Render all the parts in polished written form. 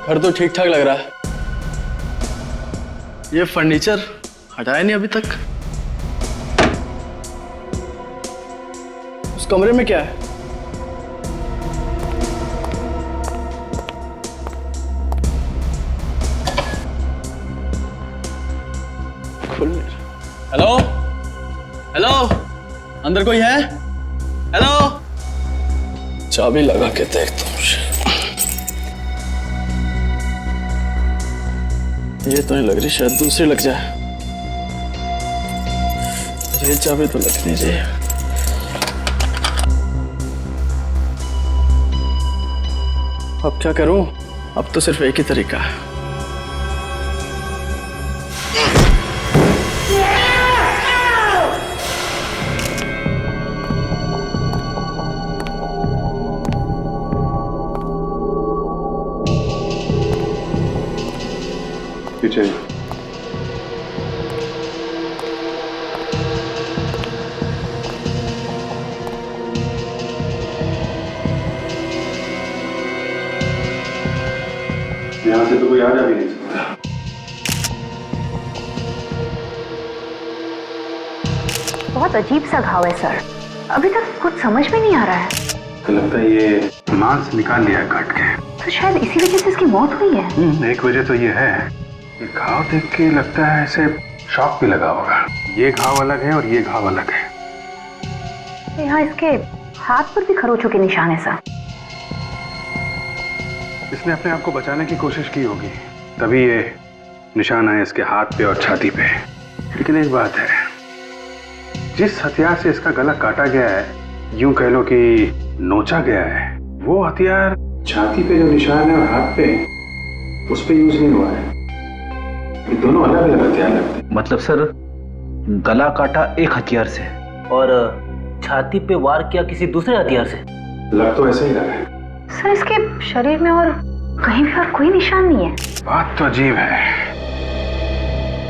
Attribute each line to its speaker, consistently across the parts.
Speaker 1: घर तो ठीक ठाक लग रहा है। ये फर्नीचर हटाया नहीं अभी तक। उस कमरे में क्या है? हेलो हेलो, अंदर कोई है? हेलो, चाबी लगा के देखता हूँ। ये तो नहीं लग रही, शायद दूसरी लग जाए। ये चाबी तो लग नहीं चाहिए। अब क्या करूं? अब तो सिर्फ एक ही तरीका है।
Speaker 2: पीछे यहाँ से तो कोई आ जा भी नहीं सकता।
Speaker 3: बहुत अजीब सा घाव है सर, अभी तक कुछ समझ में नहीं आ रहा है।
Speaker 2: तो लगता है ये मांस निकाल लिया है काट के।
Speaker 3: तो शायद इसी वजह से इसकी मौत हुई है।
Speaker 2: एक वजह तो ये है, ये घाव देख के लगता है ऐसे शॉक भी लगा होगा। ये घाव अलग है और ये घाव अलग है।
Speaker 3: यहाँ इसके हाथ पर भी खरोचों के निशान है सर।
Speaker 2: इसने अपने आप को बचाने की कोशिश की होगी, तभी ये निशान आए इसके हाथ पे और छाती पे। लेकिन एक बात है, जिस हथियार से इसका गला काटा गया है, यूं कह लो कि नोचा गया है, वो हथियार छाती पे जो निशान है और हाथ पे उस पे यूज नहीं हुआ है। ये दोनों अलग अलग हथियार लगते हैं।
Speaker 4: मतलब सर, गला काटा एक हथियार से और छाती पे वार किया किसी दूसरे हथियार से।
Speaker 2: लग तो ऐसा ही रहा है
Speaker 3: सर। इसके शरीर में और कहीं भी और कोई निशान नहीं है।
Speaker 2: बात तो अजीब है,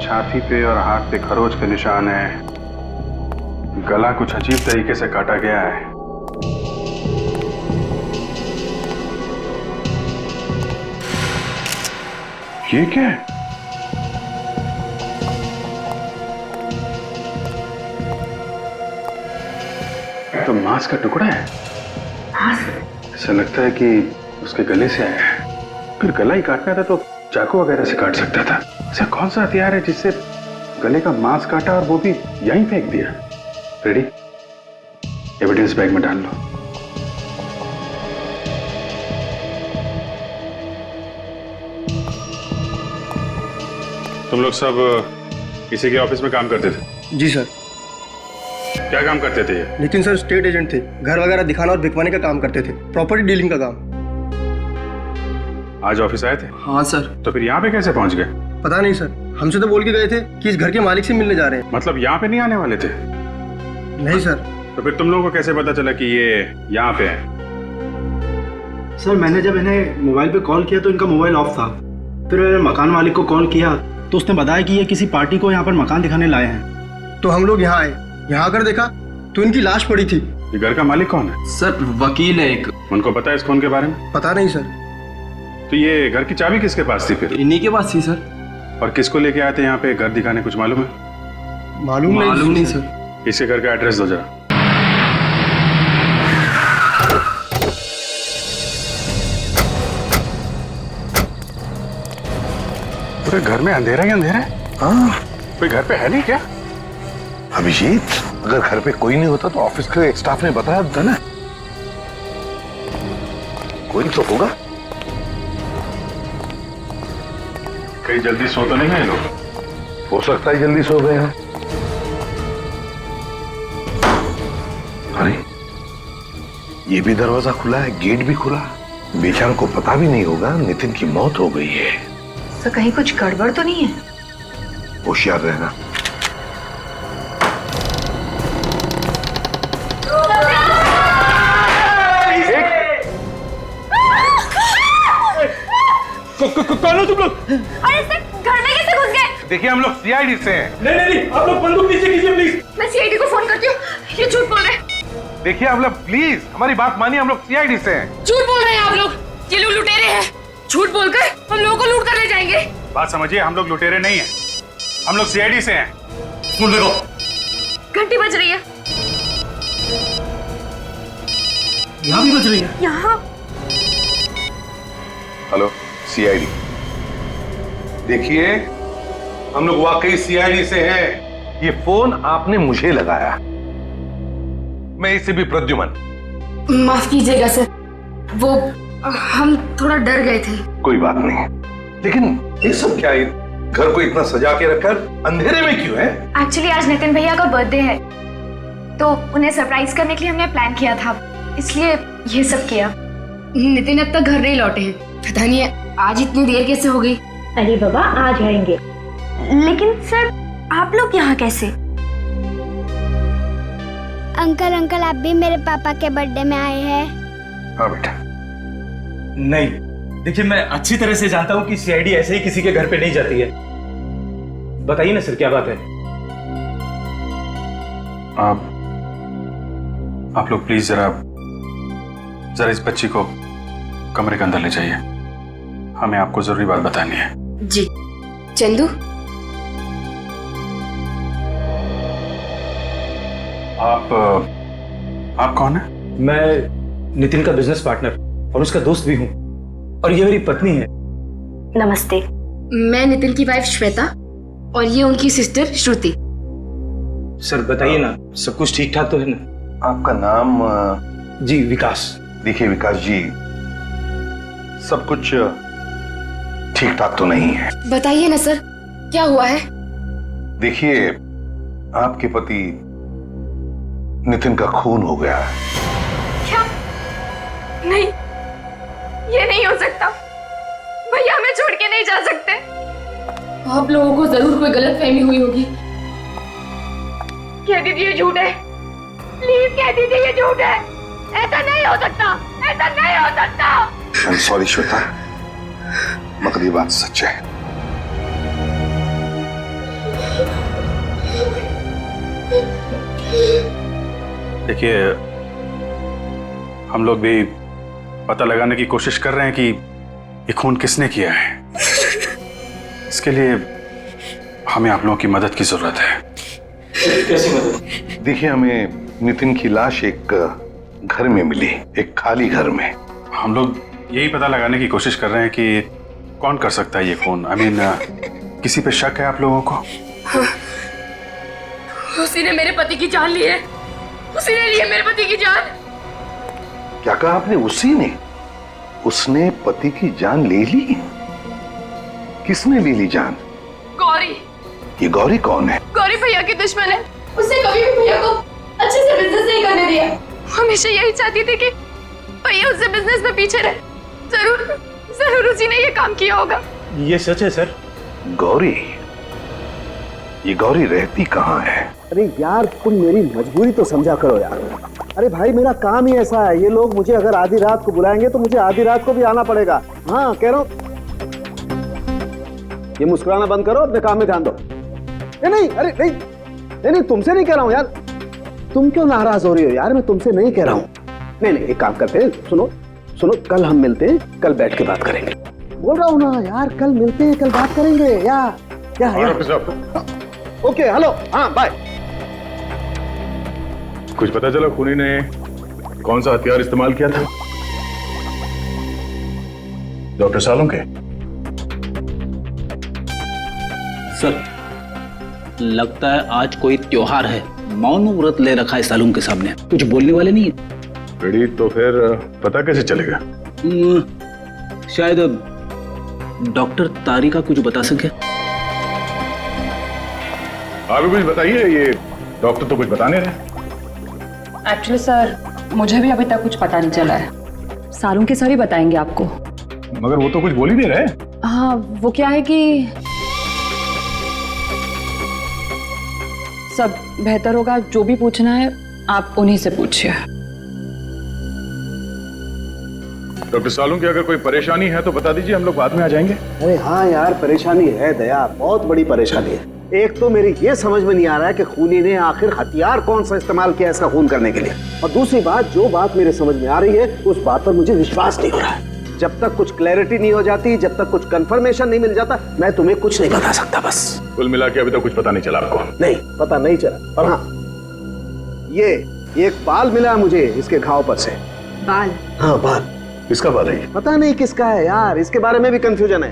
Speaker 2: छाती पे और हाथ पे खरोच के निशान है, गला कुछ अजीब तरीके से काटा गया है। ये क्या है? तो मांस का टुकड़ा है। ऐसा लगता है कि उसके गले से आया है। फिर गला ही काटना था तो चाकू वगैरह से काट सकता था। ऐसा कौन सा हथियार है जिससे गले का मांस काटा और वो भी यहीं फेंक दिया? रेडी, एविडेंस बैग में डाल लो। तुम लोग सब इसी के ऑफिस में काम करते थे?
Speaker 5: जी सर।
Speaker 2: क्या काम करते थे ये?
Speaker 5: नितिन सर स्टेट एजेंट थे, घर वगैरह दिखाना और बिकवाने का काम करते थे, प्रॉपर्टी डीलिंग का काम।
Speaker 2: आज ऑफिस आए थे?
Speaker 1: हाँ सर।
Speaker 2: तो फिर यहाँ पे कैसे पहुंच गए?
Speaker 5: पता नहीं सर, हमसे तो बोल के गए थे कि इस घर के मालिक से मिलने जा रहे हैं।
Speaker 2: मतलब यहाँ पे नहीं आने वाले थे?
Speaker 5: नहीं सर।
Speaker 2: तो फिर तुम लोगों को कैसे पता चला कि ये यहाँ पे है?
Speaker 6: सर मैंने जब इन्हें मोबाइल पे कॉल किया तो इनका मोबाइल ऑफ था। फिर मैंने मकान मालिक को कॉल किया तो उसने बताया कि ये किसी पार्टी को यहाँ पर मकान दिखाने लाए हैं।
Speaker 5: तो हम लोग यहाँ आए, यहाँ आकर देखा तो इनकी लाश पड़ी थी।
Speaker 2: ये घर का मालिक कौन है?
Speaker 1: सर वकील है एक।
Speaker 2: उनको पता है इस खून के बारे में?
Speaker 5: पता नहीं सर।
Speaker 2: तो ये घर की चाबी किसके पास थी फिर?
Speaker 1: इन्हीं के पास थी सर।
Speaker 2: और किसको लेके आए थे यहाँ पे घर दिखाने, कुछ मालूम है?
Speaker 5: मालूम
Speaker 1: नहीं सर।
Speaker 2: इसके घर का एड्रेस दो जरा। पूरे घर में अंधेरा ही अंधेरा है।
Speaker 7: हाँ,
Speaker 2: कोई घर पे है नहीं क्या?
Speaker 7: अभिजीत, अगर घर पे कोई नहीं होता तो ऑफिस के स्टाफ ने बताया था ना। कोई तो होगा।
Speaker 2: कहीं जल्दी सो तो नहीं गए लोग?
Speaker 7: हो सकता है जल्दी सो गए हैं। अरे, ये भी दरवाजा खुला है, गेट भी खुला। बेचारों को पता भी नहीं होगा नितिन की मौत हो गई है।
Speaker 3: सर कहीं कुछ गड़बड़ तो नहीं है?
Speaker 7: होशियार रहना।
Speaker 2: कौन हो तुम लोग?
Speaker 3: अरे सर, घर में कैसे घुस गए?
Speaker 2: देखिए हम लोग सीआईडी से हैं।
Speaker 6: नहीं, आप लोग बंदूक नीचे कीजिए प्लीज।
Speaker 3: मैं सीआईडी को फोन करती हूँ। ये झूठ बोल रहे हैं।
Speaker 2: देखिए आप लोग प्लीज हमारी बात मानिए, हम लोग सीआईडी से हैं।
Speaker 3: झूठ बोल रहे हैं आप लोग। ये लोग लुटेरे हैं।
Speaker 8: झूठ बोलकर हम लोगों को लूट कर ले जाएंगे।
Speaker 2: बात समझिए, हम लोग लुटेरे नहीं हैं, हम लोग सीआईडी से हैं।
Speaker 6: सुन देखो,
Speaker 8: घंटी बज रही है।
Speaker 6: यहाँ भी बज रही है।
Speaker 8: यहाँ
Speaker 7: हेलो सीआईडी, देखिए हम लोग वाकई सीआईडी से हैं। ये फोन आपने मुझे लगाया, मैं इससे भी प्रद्युमन।
Speaker 8: माफ कीजिएगा सर, वो हम थोड़ा डर गए थे।
Speaker 7: कोई बात नहीं, लेकिन ये सब क्या है? घर को इतना सजा के रखकर अंधेरे में क्यों है?
Speaker 3: एक्चुअली आज नितिन भैया का बर्थडे है, तो उन्हें सरप्राइज करने के लिए हमने प्लान किया था, इसलिए ये सब किया।
Speaker 8: नितिन अब तक घर नहीं लौटे हैं, पता नहीं आज इतनी देर कैसे हो गई।
Speaker 3: अरे बाबा आ जाएंगे। लेकिन सर आप लोग यहाँ कैसे?
Speaker 9: अंकल आप भी मेरे पापा के बर्थडे में आए हैं?
Speaker 7: हाँ बेटा।
Speaker 6: नहीं, देखिए मैं अच्छी तरह से जानता हूँ कि सीआईडी ऐसे ही किसी के घर पे नहीं जाती है। बताइए ना सर, क्या बात है?
Speaker 2: आप लोग प्लीज जरा इस बच्ची को कमरे के अंदर ले जाइए, हमें आपको जरूरी बात बतानी है।
Speaker 8: जी। चंदू,
Speaker 2: आप कौन है?
Speaker 6: मैं नितिन का बिजनेस पार्टनर और उसका दोस्त भी हूँ, और ये मेरी पत्नी है।
Speaker 3: नमस्ते।
Speaker 8: मैं नितिन की वाइफ श्वेता और ये उनकी सिस्टर श्रुति।
Speaker 6: सर बताइए ना, सब कुछ ठीक ठाक तो है ना?
Speaker 7: आपका नाम?
Speaker 6: जी विकास।
Speaker 7: देखिए विकास जी, सब कुछ ठीक ठाक तो नहीं है।
Speaker 8: बताइए ना सर, क्या हुआ है?
Speaker 7: देखिए आपके पति नितिन का खून हो गया है।
Speaker 8: क्या? नहीं, ये नहीं हो सकता। भैया हमें छोड़ के नहीं जा सकते। आप लोगों को जरूर कोई गलतफहमी हुई होगी। कह दीजिए झूठ है, प्लीज कह दीजिए ये झूठ है। ऐसा नहीं हो सकता, ऐसा नहीं हो सकता।
Speaker 7: आई एम सॉरी श्वेता, मगर ये बात सच है।
Speaker 2: देखिए हम लोग भी पता लगाने की कोशिश कर रहे हैं कि ये खून किसने किया है। इसके लिए हमें आप लोगों की मदद की जरूरत है।
Speaker 6: कैसी मदद?
Speaker 7: देखिए हमें नितिन की लाश एक घर में मिली, एक खाली घर में।
Speaker 2: हम लोग यही पता लगाने की कोशिश कर रहे हैं कि कौन कर सकता है ये खून। किसी पे शक है आप लोगों को?
Speaker 8: उसी ने मेरे पति की जान ली है, उसी ने ली है मेरे पति की जान।
Speaker 7: क्या कहा आपने? उसी ने? उसने पति की जान ले ली? किसने ले ली जान?
Speaker 8: गौरी।
Speaker 7: ये गौरी कौन है?
Speaker 8: गौरी भैया की दुश्मन है। उसने कभी भी भैया को अच्छे से बिजनेस नहीं करने दिया। हमेशा यही चाहती थी कि भैया उससे बिजनेस में पीछे रहे। जरूर उसी ने ये काम किया होगा।
Speaker 6: ये सच है सर।
Speaker 7: गौरी? ये गौरी रहती कहाँ है?
Speaker 10: अरे यार तुम मेरी मजबूरी तो समझा करो यार। अरे भाई मेरा काम ही ऐसा है, ये लोग मुझे अगर आधी रात को बुलाएंगे तो मुझे आधी रात को भी आना पड़ेगा। हाँ कह रहा हूँ, ये मुस्कुराना बंद करो, अपने काम में ध्यान दो। नहीं अरे नहीं तुमसे नहीं कह रहा हूँ यार। तुम क्यों नाराज हो रही हो यार? मैं तुमसे नहीं कह रहा हूँ। नहीं एक काम करते हैं, सुनो कल हम मिलते हैं, कल बैठ के बात करेंगे। बोल रहा हूँ ना यार, कल मिलते हैं, कल बात करेंगे। या ओके हेलो, हाँ बाय।
Speaker 2: कुछ पता चला खूनी ने कौन सा हथियार इस्तेमाल किया था? डॉक्टर सालुंके?
Speaker 4: सर लगता है आज कोई त्योहार है, मौन व्रत ले रखा है सालुंके के सामने, कुछ बोलने वाले नहीं है।
Speaker 2: रेडी, तो फिर पता कैसे चलेगा?
Speaker 4: शायद डॉक्टर तारिका कुछ बता सके।
Speaker 2: आप भी कुछ बताइए, ये डॉक्टर तो कुछ बता नहीं रहे।
Speaker 11: एक्चुअली सर मुझे भी अभी तक कुछ पता नहीं चला है, सालुंके सर ही बताएंगे आपको।
Speaker 2: मगर वो तो कुछ बोल ही नहीं रहे।
Speaker 11: हाँ वो क्या है कि सब बेहतर होगा, जो भी पूछना है आप उन्हीं से पूछिए।
Speaker 2: डॉक्टर सालुंके, अगर कोई परेशानी है तो बता दीजिए, हम लोग बाद में आ जाएंगे।
Speaker 10: अरे हाँ यार परेशानी है दया, बहुत बड़ी परेशानी है। एक तो मेरी ये समझ में नहीं आ रहा है कि खूनी ने आखिर हथियार कौन सा इस्तेमाल किया इसका खून करने के लिए, और दूसरी बात, जो बात मेरे समझ में आ रही है उस बात पर मुझे विश्वास नहीं हो रहा है। जब तक कुछ क्लैरिटी नहीं हो जाती, जब तक कुछ कंफर्मेशन नहीं मिल जाता, मैं तुम्हें कुछ नहीं बता सकता। बस
Speaker 2: कुल मिला के अभी तक कुछ पता नहीं चला आपको?
Speaker 10: नहीं, पता नहीं चला। पर हाँ, ये एक बाल मिला मुझे इसके घाव पर से।
Speaker 11: बाल?
Speaker 10: हाँ, बाल।
Speaker 2: किसका बाल है?
Speaker 10: पता नहीं किसका है यार, इसके बारे में भी कंफ्यूजन है।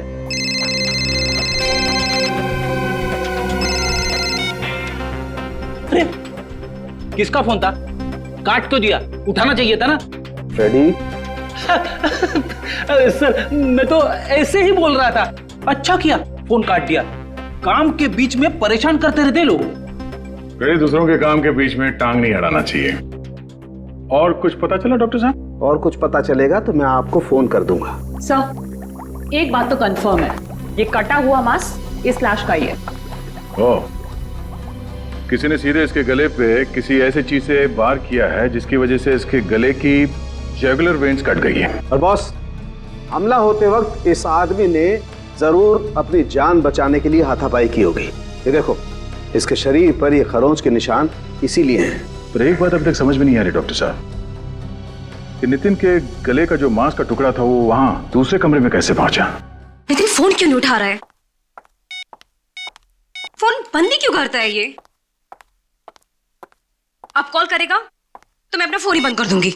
Speaker 4: अरे किसका फोन था? काट तो दिया, उठाना चाहिए था ना।
Speaker 10: फ्रेडी
Speaker 4: सर मैं तो ऐसे ही बोल रहा था। अच्छा किया फोन काट दिया, काम के बीच में परेशान करते रहते लोग।
Speaker 2: दूसरों के काम के बीच में टांग नहीं अड़ाना चाहिए। और कुछ पता चला डॉक्टर साहब?
Speaker 10: और कुछ पता चलेगा तो मैं आपको फोन कर दूंगा।
Speaker 11: सर एक बात तो कंफर्म है, ये कटा हुआ मांस इस लाश का ही है।
Speaker 2: ओह, किसी ने सीधे इसके गले पे किसी ऐसी चीज से वार किया है जिसकी वजह से इसके गले की जुगुलर वेन्स कट गई है।
Speaker 10: और बॉस, हमला होते वक्त इस आदमी ने जरूर अपनी जान बचाने के लिए हाथापाई की होगी। ये देखो, इसके शरीर पर ये खरोंच के निशान इसीलिए हैं।
Speaker 2: पर एक बात अभी तक समझ में नहीं आ रही डॉक्टर साहब, कि नितिन के गले का जो मांस का टुकड़ा था वो वहां दूसरे कमरे में कैसे पहुंचा?
Speaker 8: नितिन फोन क्यों नहीं उठा रहा है? फोन बंद ही क्यों करता है ये? अब कॉल करेगा तो मैं अपना फोन ही बंद कर दूंगी।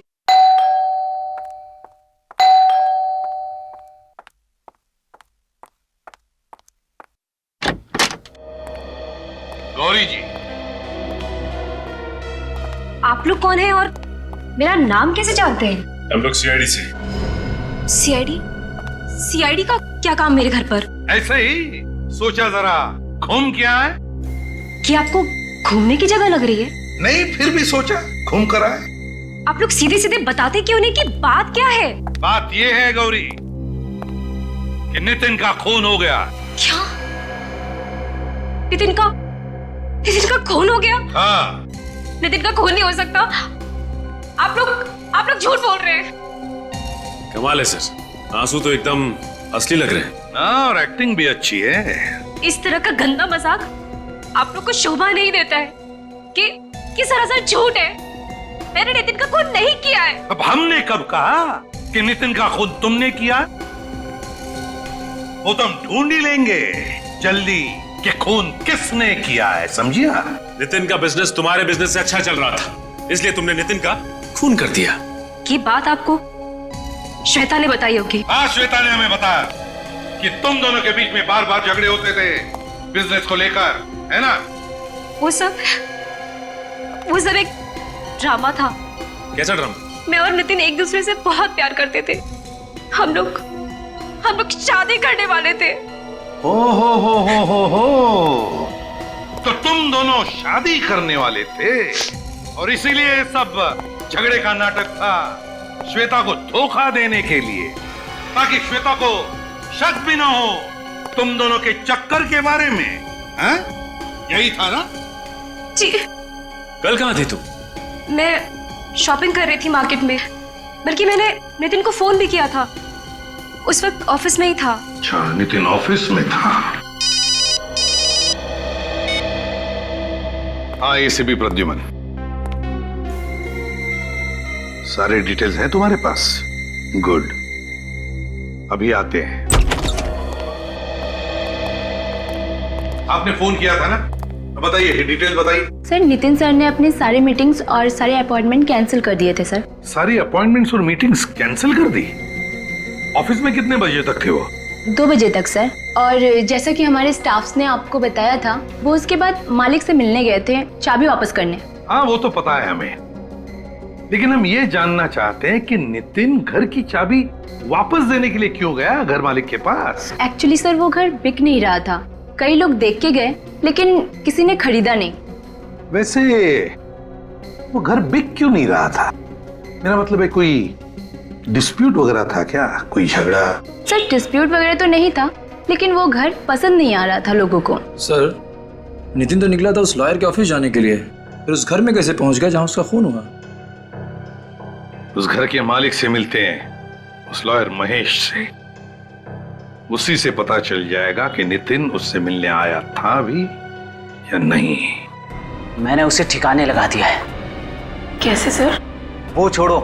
Speaker 7: गौरी जी,
Speaker 8: आप लोग कौन हैं और मेरा नाम कैसे जानते हैं?
Speaker 7: हम लोग सीआईडी से।
Speaker 8: सीआईडी? सीआईडी का क्या काम मेरे घर पर?
Speaker 7: ऐसे ही सोचा जरा घूम के आए।
Speaker 8: कि आपको घूमने की जगह लग रही है?
Speaker 7: नहीं, फिर भी सोचा घूम कर आए।
Speaker 8: आप लोग सीधे सीधे बताते क्यों नहीं कि बात क्या है?
Speaker 7: बात ये है गौरी कि नितिन का खून हो गया।
Speaker 8: क्या? नितिन का खून हो गया?
Speaker 7: हाँ।
Speaker 8: नितिन का खून नहीं हो सकता। आप लोग झूठ बोल रहे हैं।
Speaker 12: कमाल है सर, आंसू तो एकदम असली लग रहे हैं।
Speaker 7: हाँ, और एक्टिंग भी अच्छी है।
Speaker 8: इस तरह का गंदा मजाक आप लोग को शोभा नहीं देता है कि सरासर झूठ है। मैंने नितिन का खून नहीं किया है।
Speaker 7: अब हमने कब कहा कि नितिन का खून तुमने किया? वो तो हम ढूंढ ही लेंगे जल्दी कि खून किसने किया है, समझिया?
Speaker 12: नितिन का बिजनेस तुम्हारे बिजनेस से अच्छा चल रहा था, इसलिए तुमने नितिन का खून कर दिया।
Speaker 8: ये बात आपको श्वेता ने बताई होगी।
Speaker 7: हाँ, श्वेता ने हमें बताया कि तुम दोनों के बीच में बार बार झगड़े होते थे बिजनेस को लेकर, है ना?
Speaker 8: वो सब एक ड्रामा था।
Speaker 12: कैसा ड्रामा?
Speaker 8: मैं और नितिन एक दूसरे से बहुत प्यार करते थे। हम लोग शादी करने वाले थे।
Speaker 7: हो। तो तुम दोनों शादी करने वाले थे और इसीलिए सब झगड़े का नाटक था, श्वेता को धोखा देने के लिए, ताकि श्वेता को शक भी ना हो तुम दोनों के चक्कर के बारे में। हैं? यही था ना?
Speaker 8: जी।
Speaker 12: कल कहाँ थी तू?
Speaker 8: मैं शॉपिंग कर रही थी मार्केट में, बल्कि मैंने नितिन को फोन भी किया था। उस वक्त ऑफिस में ही था।
Speaker 7: अच्छा, नितिन ऑफिस में था। हाँ, एसीपी प्रद्युमन, सारे डिटेल्स हैं तुम्हारे पास? गुड, अभी आते हैं। आपने फोन किया था ना? बताइए, डिटेल बताइए।
Speaker 3: सर, नितिन सर ने अपने सारे मीटिंग्स और सारे अपॉइंटमेंट कैंसिल कर दिए थे सर।
Speaker 7: सारी अपॉइंटमेंट्स और मीटिंग्स कैंसिल कर दी? ऑफिस में कितने बजे तक थे वो?
Speaker 3: 2 बजे तक सर। और जैसा कि हमारे स्टाफ्स ने आपको बताया था, वो उसके बाद मालिक से मिलने गए थे चाबी वापस करने।
Speaker 7: हाँ, वो तो पता है हमें, लेकिन हम ये जानना चाहते हैं कि नितिन घर की चाबी वापस देने के लिए क्यों गया घर मालिक के पास?
Speaker 3: एक्चुअली सर, वो घर बिक नहीं रहा था। कई लोग देख के गए, लेकिन किसी ने खरीदा नहीं।
Speaker 7: वैसे वो घर बिक क्यों नहीं रहा था? मेरा मतलब है कोई डिस्प्यूट वगैरह था क्या? कोई झगड़ा?
Speaker 3: सर, डिस्प्यूट वगैरह तो नहीं था, लेकिन वो घर पसंद नहीं आ रहा था लोगों को।
Speaker 1: सर, नितिन तो निकला था उस लॉयर के ऑफिस जाने के लिए, फिर उस घर में कैसे पहुंच गया जहां उसका खून हुआ?
Speaker 7: उस घर के मालिक से मिलते हैं, उस लॉयर महेश से। उसी से पता चल जाएगा कि नितिन उससे मिलने आया था भी या नहीं।
Speaker 4: मैंने उसे ठिकाने लगा दिया है।
Speaker 8: कैसे सर?
Speaker 4: वो छोड़ो,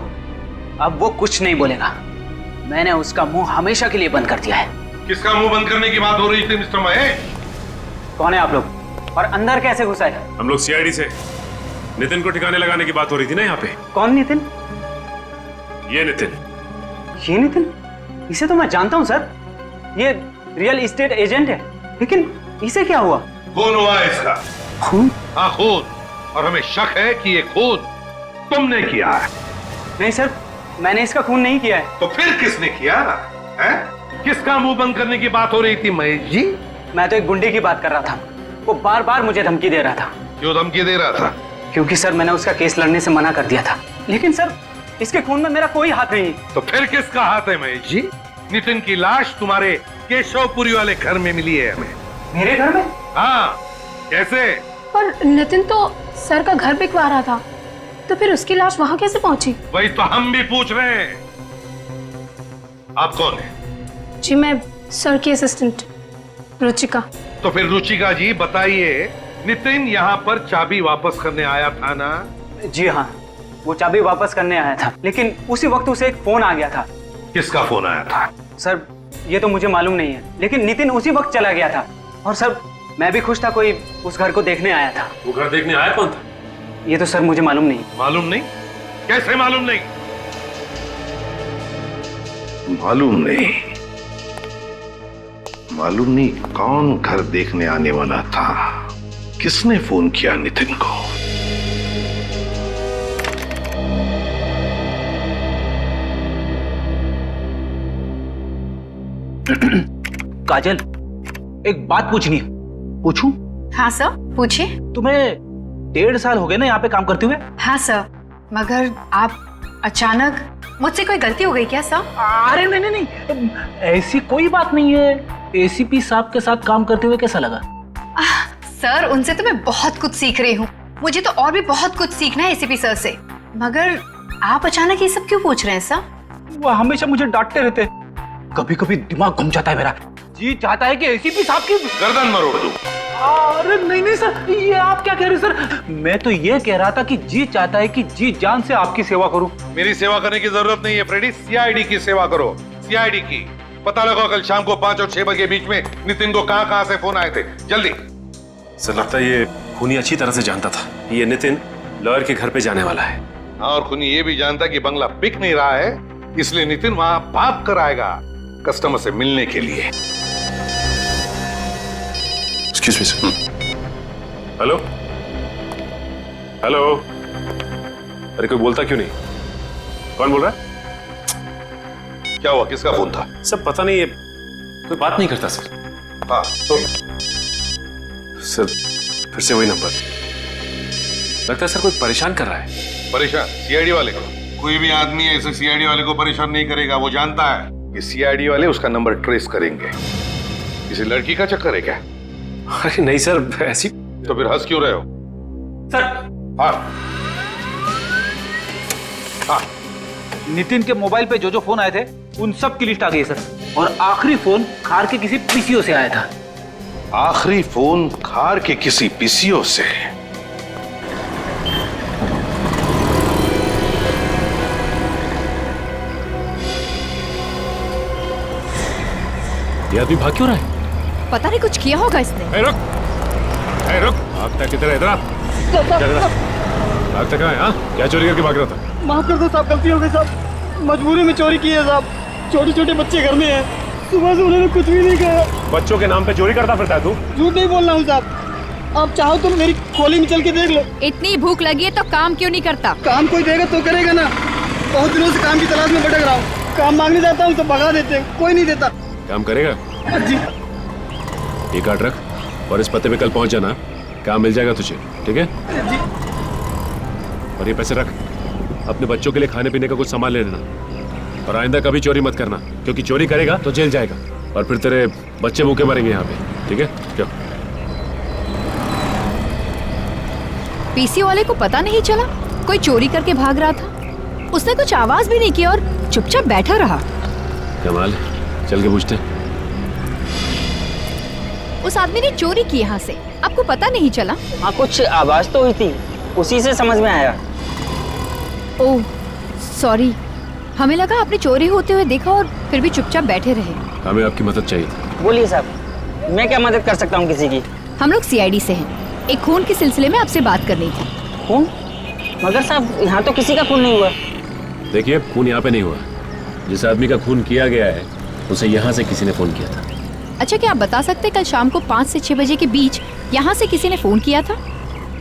Speaker 4: अब वो कुछ नहीं बोलेगा। मैंने उसका मुंह हमेशा के लिए बंद कर दिया है।
Speaker 7: किसका मुंह बंद करने की बात हो रही थी मिस्टर महेश?
Speaker 4: कौन है आप लोग और अंदर कैसे घुसा है?
Speaker 12: हम लोग सीआईडी से नितिन को ठिकाने लगाने की बात हो रही थी ना यहाँ पे।
Speaker 4: कौन नितिन?
Speaker 12: ये नितिन।
Speaker 4: ये नितिन? इसे तो मैं जानता हूँ सर, ये रियल एस्टेट एजेंट है, लेकिन इसे क्या हुआ?
Speaker 7: खून हुआ है इसका।
Speaker 4: खून?
Speaker 7: हाँ खून, और हमें शक है कि ये खून तुमने किया है।
Speaker 4: नहीं सर, मैंने इसका खून नहीं किया है।
Speaker 7: तो फिर किसने किया है? किसका मुंह बंद करने की बात हो रही थी महेश जी?
Speaker 4: मैं तो एक गुंडे की बात कर रहा था, वो बार बार मुझे धमकी दे रहा था।
Speaker 7: क्यों धमकी दे रहा था?
Speaker 4: क्योंकि सर मैंने उसका केस लड़ने से मना कर दिया था। लेकिन सर इसके खून में मेरा कोई हाथ नहीं।
Speaker 7: तो फिर किसका हाथ है महेश जी? नितिन की लाश तुम्हारे केशवपुरी वाले घर में मिली है हमें।
Speaker 4: मेरे घर में?
Speaker 7: हाँ। कैसे?
Speaker 8: पर नितिन तो सर का घर बिकवा रहा था, तो फिर उसकी लाश वहां कैसे पहुंची?
Speaker 7: वही तो हम भी पूछ रहे हैं। आप कौन है?
Speaker 8: जी मैं सर की असिस्टेंट रुचिका।
Speaker 7: तो फिर रुचिका जी बताइए, नितिन यहाँ पर चाबी वापस करने आया था ना?
Speaker 4: जी हाँ, वो चाबी वापस करने आया था, लेकिन उसी वक्त उसे एक फोन आ गया था।
Speaker 7: किसका फोन आया था?
Speaker 4: सर ये तो मुझे मालूम नहीं है, लेकिन नितिन उसी वक्त चला गया था। और सर मैं भी खुश था, कोई उस घर को देखने आया था।
Speaker 12: वो घर देखने आया कौन था?
Speaker 4: ये तो सर मुझे मालूम नहीं।
Speaker 7: मालूम नहीं? कैसे मालूम नहीं? मालूम नहीं? मालूम नहीं कौन घर देखने आने वाला था? किसने फोन किया नितिन को?
Speaker 4: काजल, एक बात पूछनी है। पूछूं?
Speaker 3: हाँ सर पूछिए।
Speaker 4: तुम्हें 1.5 साल हो गए ना यहाँ पे काम करते हुए?
Speaker 3: हाँ सर, मगर आप अचानक, मुझसे कोई गलती हो गई क्या सर?
Speaker 4: अरे नहीं नहीं नहीं, ऐसी कोई बात नहीं है। एसीपी साहब के साथ काम करते हुए कैसा लगा?
Speaker 3: सर उनसे तो मैं बहुत कुछ सीख रही हूँ, मुझे तो और भी बहुत कुछ सीखना है एसीपी सर से। मगर आप अचानक ये सब क्यों पूछ रहे हैं सर?
Speaker 4: वो हमेशा मुझे डांटते रहते, कभी कभी दिमाग घूम जाता है मेरा। जी चाहता है कि एसीपी साहब की
Speaker 7: गर्दन मरोड़ दूं।
Speaker 4: अरे नहीं नहीं सर, ये आप क्या कह रहे हैं सर? मैं तो ये कह रहा था कि जी चाहता है कि जी जान से आपकी सेवा करूं।
Speaker 7: मेरी सेवा करने की जरूरत नहीं है फ्रेडी, सीआईडी की सेवा करो। सीआईडी की पता लगाओ कल शाम को 5 और 6 बजे के बीच में नितिन को कहां से फोन आए थे, जल्दी।
Speaker 12: सर लगता है ये खूनी अच्छी तरह से जानता था ये नितिन लॉयर के घर पे जाने वाला है।
Speaker 7: और खूनी ये भी जानता कि बंगला बिक नहीं रहा है, इसलिए नितिन वहां भाग कर आएगा कस्टमर से मिलने के लिए।
Speaker 12: Excuse me sir. Hello hello, अरे कोई बोलता क्यों नहीं? कौन बोल रहा है?
Speaker 7: क्या हुआ, किसका फोन था?
Speaker 12: सब पता नहीं, ये कोई बात नहीं करता सर।
Speaker 7: हाँ तो
Speaker 12: सर फिर से वही नंबर। लगता है सर कोई परेशान कर रहा है।
Speaker 7: परेशान? सीआईडी वाले को? कोई भी आदमी ऐसे सीआईडी वाले को परेशान नहीं करेगा, वो जानता है कि सीआईडी वाले उसका नंबर ट्रेस करेंगे। किसी लड़की का चक्कर है क्या?
Speaker 12: अरे नहीं सर, ऐसी।
Speaker 7: तो फिर हंस क्यों रहे हो?
Speaker 4: सर
Speaker 7: हाँ हाँ,
Speaker 4: नितिन के मोबाइल पे जो जो फोन आए थे उन सब की लिस्ट आ गई है सर, और आखिरी फोन खार के किसी पीसीओ से आया था।
Speaker 7: आखिरी फोन खार के किसी पीसीओ से?
Speaker 12: ये आदमी भाग क्यों रहा है?
Speaker 3: पता नहीं कुछ किया होगा इसने।
Speaker 12: रुक, रुक, भागता किधर है? इधर आ। भागता कहाँ है? हाँ, क्या चोरी करके भाग रहा था?
Speaker 5: माफ कर दो साहब, गलती हो गई साहब, मजबूरी में चोरी की है साहब। छोटे छोटे बच्चे घर में हैं, सुबह से उन्होंने कुछ भी नहीं कहा।
Speaker 12: बच्चों के नाम पे चोरी करता फिरता है तू?
Speaker 5: झूठ नहीं बोल रहा हूँ साहब, आप चाहो तो मेरी खोली में चल के देख लो।
Speaker 3: इतनी भूख लगी है तो काम क्यों नहीं करता?
Speaker 5: काम कोई देगा तो करेगा ना। बहुत दिनों से काम की तलाश में भटक रहा हूँ, काम मांगने जाता हूँ तो भगा देते हैं, कोई नहीं देता।
Speaker 12: काम करेगा?
Speaker 5: जी।
Speaker 12: ये कार्ड रख और इस पते पे कल पहुंच जाना, काम मिल जाएगा तुझे, ठीक है?
Speaker 5: जी।
Speaker 12: और ये पैसे रख, अपने बच्चों के लिए खाने पीने का कुछ सामान ले लेना, और आइंदा कभी चोरी मत करना, क्योंकि चोरी करेगा तो जेल जाएगा और फिर तेरे बच्चे भूखे मरेंगे यहाँ पे, ठीक है? क्यों?
Speaker 3: पीसी वाले को पता नहीं चला कोई चोरी करके भाग रहा था? उसने कुछ आवाज भी नहीं की और चुपचाप बैठा रहा।
Speaker 12: कमाल, चल के पूछते।
Speaker 3: उस आदमी ने चोरी की यहाँ से, आपको पता नहीं चला?
Speaker 13: हाँ कुछ आवाज तो हुई थी, उसी से समझ में आया।
Speaker 3: ओह सॉरी,
Speaker 11: हमें लगा आपने चोरी होते हुए देखा और फिर भी चुपचाप बैठे रहे।
Speaker 12: हमें आपकी मदद चाहिए थी।
Speaker 5: बोलिए साहब, मैं क्या मदद कर सकता हूँ किसी की?
Speaker 11: हम लोग सीआईडी से हैं। एक खून के सिलसिले में आपसे बात करनी थी।
Speaker 5: खून? मगर साहब, यहाँ तो किसी का खून नहीं हुआ।
Speaker 12: देखिए, खून यहाँ पे नहीं हुआ। जिस आदमी का खून किया गया है उसे यहाँ से किसी ने फोन किया था।
Speaker 11: अच्छा, क्या आप बता सकते कल शाम को 5 से 6 बजे के बीच यहाँ से किसी ने फोन किया था?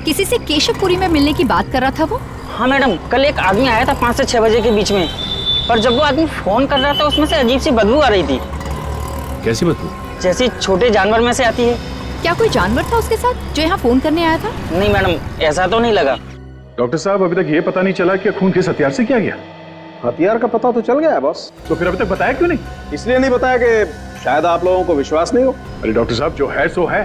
Speaker 11: किसी से केशवपुरी में मिलने की बात कर रहा था वो?
Speaker 5: हाँ मैडम, कल एक आदमी आया था 5 से 6 बजे के बीच में, पर जब वो आदमी फोन कर रहा था उसमें से अजीब सी बदबू आ रही थी।
Speaker 12: कैसी बदबू?
Speaker 5: जैसी छोटे जानवर में से आती है।
Speaker 11: क्या कोई जानवर था उसके साथ जो यहाँ फोन करने आया था?
Speaker 5: नहीं मैडम, ऐसा तो नहीं लगा।
Speaker 2: डॉक्टर साहब, अभी तक ये पता नहीं चला कि खून किस हथियार से किया गया।
Speaker 10: हथियार का पता तो चल गया है बॉस।
Speaker 2: तो फिर अभी तक बताया क्यों नहीं?
Speaker 10: इसलिए नहीं बताया कि शायद आप लोगों को विश्वास नहीं हो।
Speaker 2: अरे डॉक्टर साहब, जो है सो है,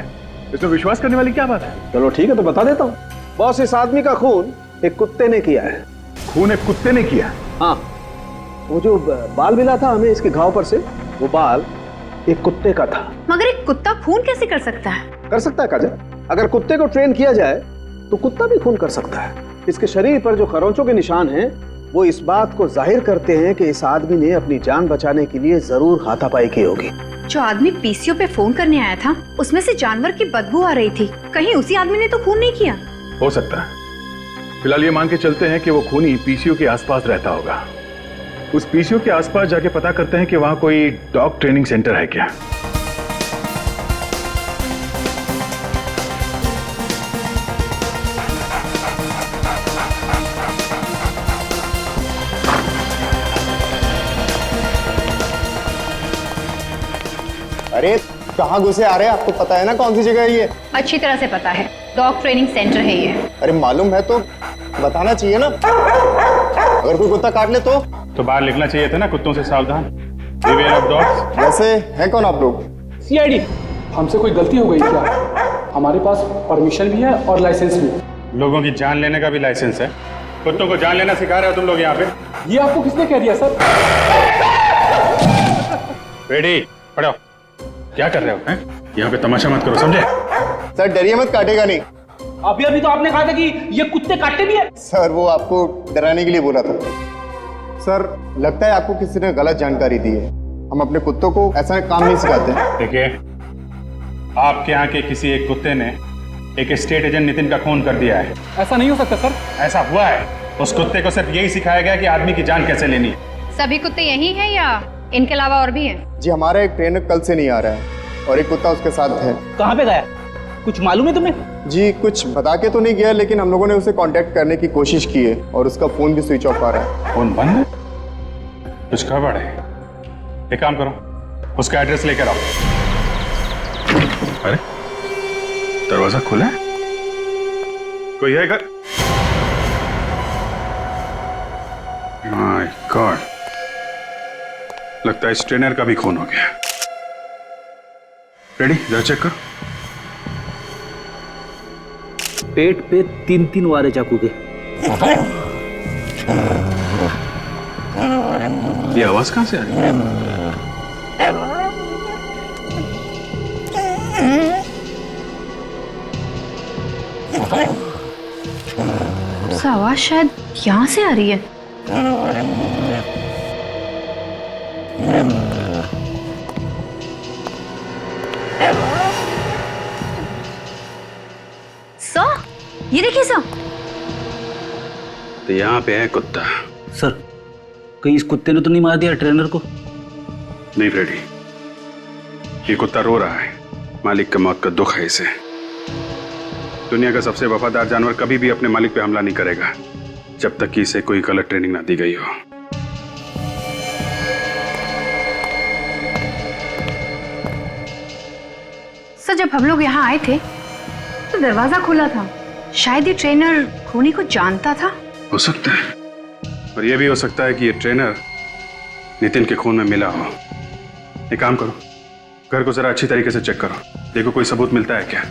Speaker 2: इसमें विश्वास करने वाली क्या बात है?
Speaker 10: चलो ठीक है, तो बता देता हूँ। बॉस, इस आदमी का खून एक कुत्ते ने किया है।
Speaker 2: खून एक कुत्ते ने किया?
Speaker 10: हाँ, वो जो बाल मिला था हमें इसके घाव पर से, वो बाल एक कुत्ते का था।
Speaker 3: मगर एक कुत्ता खून कैसे कर सकता है?
Speaker 10: कर सकता है काजल, अगर कुत्ते को ट्रेन किया जाए तो कुत्ता भी खून कर सकता है। इसके शरीर पर जो खरोंचों के निशान हैं वो इस बात को जाहिर करते हैं कि इस आदमी ने अपनी जान बचाने के लिए जरूर हाथापाई की होगी।
Speaker 3: जो आदमी पीसीओ पे फोन करने आया था उसमें से जानवर की बदबू आ रही थी, कहीं उसी आदमी ने तो खून नहीं किया?
Speaker 2: हो सकता है। फिलहाल ये मान के चलते हैं कि वो खूनी पीसीओ के आसपास रहता होगा। उस पीसीओ के आसपास जाके पता करते हैं कि वहां कोई डॉग ट्रेनिंग सेंटर है क्या।
Speaker 6: अरे कहाँ घुसे आ रहे हैं? आपको पता है ना कौन सी जगह है ये?
Speaker 3: अच्छी तरह से पता है, डॉग ट्रेनिंग सेंटर है ये।
Speaker 6: अरे मालूम है तो बताना चाहिए ना। अगर कोई कुत्ता काट ले तो
Speaker 2: बाहर लिखना चाहिए था ना, कुत्तों से सावधान, बिवेयर ऑफ डॉग्स।
Speaker 6: वैसे है कौन आप लोग?
Speaker 5: सीआईडी।
Speaker 13: हमसे कोई गलती हो गई क्या? हमारे पास परमिशन भी है और लाइसेंस भी।
Speaker 2: लोगों की जान लेने का भी लाइसेंस है। कुत्तों को जान लेना सिखा रहे हो तुम लोग यहाँ पे?
Speaker 13: ये आपको किसने कह दिया सर?
Speaker 2: रेडी, पढ़ो। क्या कर रहे हो हैं? यहाँ पे तमाशा मत करो, समझे?
Speaker 6: सर डरिए मत, काटेगा नहीं।
Speaker 5: अभी तो आपने कहा था कि ये कुत्ते काटते भी है।
Speaker 6: सर वो आपको डराने के लिए बोला था। सर लगता है आपको किसी ने गलत जानकारी दी है। हम अपने कुत्तों को ऐसा काम नहीं सिखाते।
Speaker 2: देखिए, आपके यहाँ के किसी एक कुत्ते ने एक स्टेट एजेंट नितिन का खून कर दिया है।
Speaker 13: ऐसा नहीं हो सकता सर।
Speaker 2: ऐसा हुआ है। उस कुत्ते को सिर्फ यही सिखाया गया कि आदमी की जान कैसे लेनी है।
Speaker 3: सभी कुत्ते यही हैं या इनके अलावा और भी हैं?
Speaker 6: जी हमारा एक ट्रेनर कल से नहीं आ रहा है और एक कुत्ता उसके साथ है।
Speaker 5: कहाँ पे गया? कुछ मालूम है तुम्हें?
Speaker 6: जी कुछ बता के तो नहीं गया, लेकिन हम लोगों ने उसे कांटेक्ट करने की कोशिश की है और उसका फोन भी स्विच ऑफ आ रहा है।
Speaker 2: फोन बंद है? कुछ गड़बड़ है। एक काम करो, उसका एड्रेस लेकर आओ। अरे दरवाजा खुला है, कोई है घर? माय गॉड, लगता है इस ट्रेनर का भी खून हो गया। रेडी, जरा चेक करो।
Speaker 4: पेट पे 3-3 वारे चाकू के।
Speaker 2: ये आवाज कहां से आ रही है?
Speaker 3: आवाज शायद यहाँ से आ रही है। सर, ये देखिए सर।
Speaker 2: तो यहाँ पे है कुत्ता।
Speaker 4: सर कहीं इस कुत्ते ने तो नहीं मार दिया ट्रेनर को?
Speaker 2: नहीं फ्रेडी, ये कुत्ता रो रहा है। मालिक की मौत का दुख है इसे। दुनिया का सबसे वफादार जानवर कभी भी अपने मालिक पे हमला नहीं करेगा जब तक कि इसे कोई गलत ट्रेनिंग ना दी गई हो।
Speaker 3: सर, जब हम लोग यहाँ आए थे तो दरवाजा खुला था। शायद ये ट्रेनर खूनी को जानता था।
Speaker 2: हो सकता है, और यह भी हो सकता है कि ये ट्रेनर नितिन के खून में मिला हो। एक काम करो, घर को जरा अच्छी तरीके से चेक करो, देखो कोई सबूत मिलता है क्या।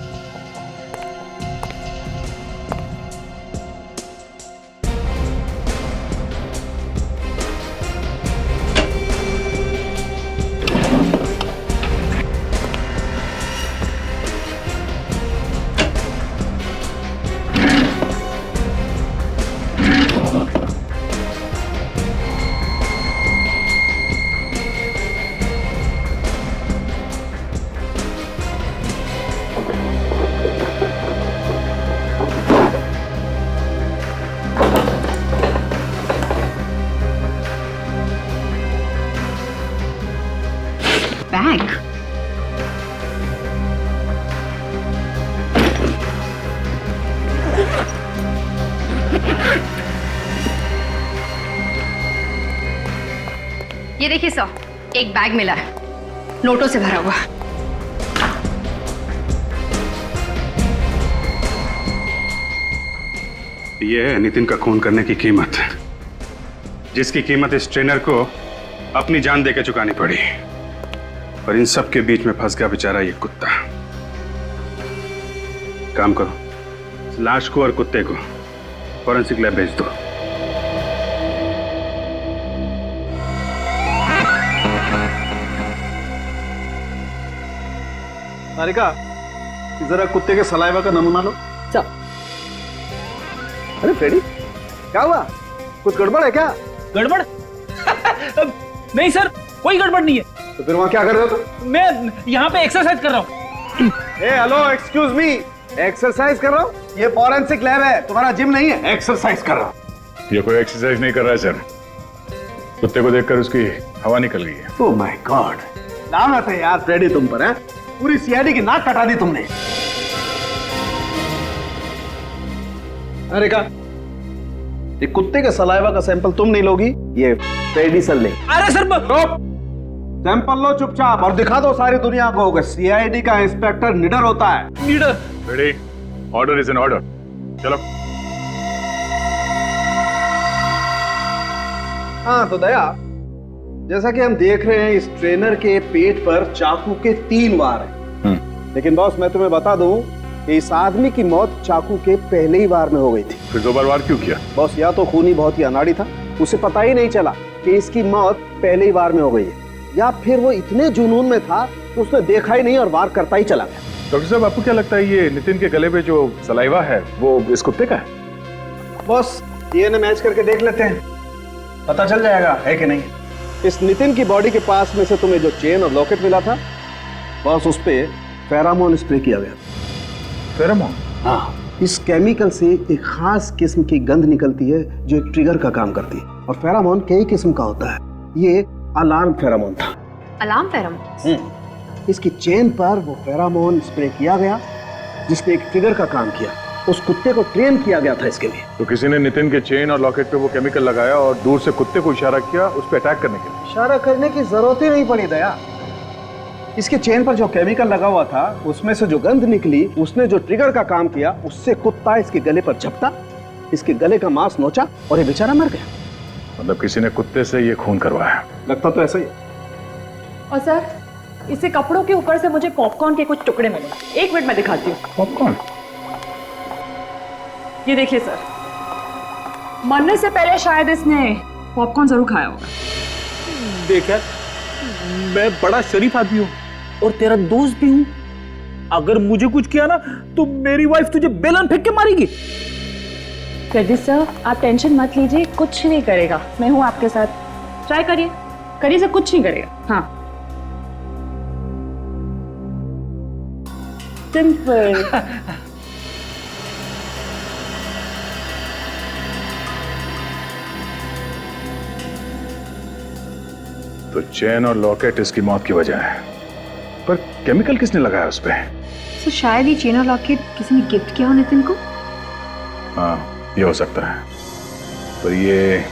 Speaker 3: बैग। ये देखिए सर, एक बैग मिला है, नोटों से भरा हुआ।
Speaker 2: यह है नितिन का खून करने की कीमत, जिसकी कीमत इस ट्रेनर को अपनी जान देकर चुकानी पड़ी। और इन सब के बीच में फंस गया बेचारा ये कुत्ता। काम करो, लाश को और कुत्ते को फॉरेंसिक लैब भेज दो।
Speaker 10: सारिका, जरा कुत्ते के सलाइवा का नमूना लो। अरे फ्रेडी, क्या हुआ? कुछ गड़बड़ है क्या?
Speaker 4: गड़बड़? नहीं सर, कोई गड़बड़ नहीं है।
Speaker 10: तो फिर वहां क्या कर रहे हो तुम?
Speaker 4: मैं यहाँ पे एक्सरसाइज कर रहा हूँ।
Speaker 10: हेलो, एक्सक्यूज मी, एक्सरसाइज कर रहा हूँ? ये फॉरेंसिक लैब है, तुम्हारा जिम नहीं है। एक्सरसाइज कर रहा हूँ।
Speaker 2: ये कोई एक्सरसाइज नहीं कर रहा है सर, कुत्ते को देखकर उसकी हवा निकल गई है।
Speaker 10: ओह माय गॉड, लानत है यार फ्रेडी तुम पर, है? पूरी सीआईडी की नाक कटा दी तुमने। अरे का ये कुत्ते के सलाइवा का सैंपल तुम नहीं लोगी, ये फ्रेडी सर ले।
Speaker 4: अरे सर,
Speaker 10: सैंपल लो चुपचाप और दिखा दो सारी दुनिया को कि सीआईडी का इंस्पेक्टर निडर होता है।
Speaker 4: निडर?
Speaker 2: Ready, order is an order. चलो।
Speaker 10: हाँ तो दया, जैसा कि हम देख रहे हैं इस ट्रेनर के पेट पर चाकू के 3 वार हैं। लेकिन बॉस, मैं तुम्हें बता दूं कि इस आदमी की मौत चाकू के पहले ही वार में हो गई थी।
Speaker 2: फिर 2 बार वार क्यों किया?
Speaker 10: बॉस, या तो खूनी बहुत ही अनाड़ी था, उसे पता ही नहीं चला कि इसकी मौत पहले ही वार में हो गई है, या फिर वो इतने जुनून में था कि उसने देखा ही नहीं और वार करता ही चला गया।
Speaker 2: डॉक्टर साहब, आपको क्या लगता है ये नितिन के गले पे जो सलाइवा है वो इस कुत्ते का है?
Speaker 10: बॉस, डीएनए मैच करके देख लेते हैं, पता चल जाएगा है कि नहीं। इस नितिन की बॉडी के पास में से तुम्हें जो चेन और लॉकेट मिला था, बॉस, उस पे फेरामोन स्प्रे किया गया।
Speaker 2: फेरामोन?
Speaker 10: हाँ, इस केमिकल से एक खास किस्म की गंध निकलती है जो एक ट्रिगर का काम करती है। और फेरामोन कई किस्म का होता है, ये अलार्म फेरामोन था।
Speaker 3: Alarm pheromone?
Speaker 10: इसकी चेन पर वो फेरामोन स्प्रे किया गया जिसने एक ट्रिगर का काम किया। उस कुत्ते को ट्रेन किया गया था इसके लिए।
Speaker 2: तो किसी ने नितिन के चेन और लॉकेट पे वो केमिकल लगाया और दूर से कुत्ते को इशारा किया उस पे अटैक करने के लिए।
Speaker 10: इशारा करने की जरूरत ही नहीं पड़ी दया। इसके चेन पर जो केमिकल लगा हुआ था उसमें से जो गंध निकली, उसने जो ट्रिगर का काम किया, उससे कुत्ता इसके गले पर झपटा, इसके गले का मांस नोचा और ये बेचारा मर गया।
Speaker 2: मतलब किसी ने कुत्ते से ये खून करवाया?
Speaker 10: लगता तो ऐसा ही।
Speaker 14: और सर, इसे कपड़ों के ऊपर से मुझे पॉपकॉर्न के कुछ टुकड़े मिले। 1 मिनट में दिखाती हूँ।
Speaker 2: पॉपकॉर्न?
Speaker 14: ये देखिए सर, मरने से पहले शायद इसने पॉपकॉर्न जरूर खाया होगा।
Speaker 4: देख यार, मैं बड़ा शरीफ आदमी हूँ और तेरा दोस्त भी हूँ। अगर मुझे कुछ किया ना तो मेरी वाइफ तुझे बेलन फेंक के मारेगी।
Speaker 14: फ्रेडी सर, आप टेंशन मत लीजिए, कुछ नहीं करेगा। मैं हूँ आपके साथ, ट्राई करिए, करिए सर, कुछ नहीं करेगा। हाँ, सिंपल।
Speaker 2: तो चेन और लॉकेट इसकी मौत की वजह है, पर केमिकल किसने लगाया उस पे?
Speaker 3: तो शायद ये चेन और लॉकेट किसी ने गिफ्ट किया हो नितिन को।
Speaker 2: हाँ, ये हो सकता है, पर ये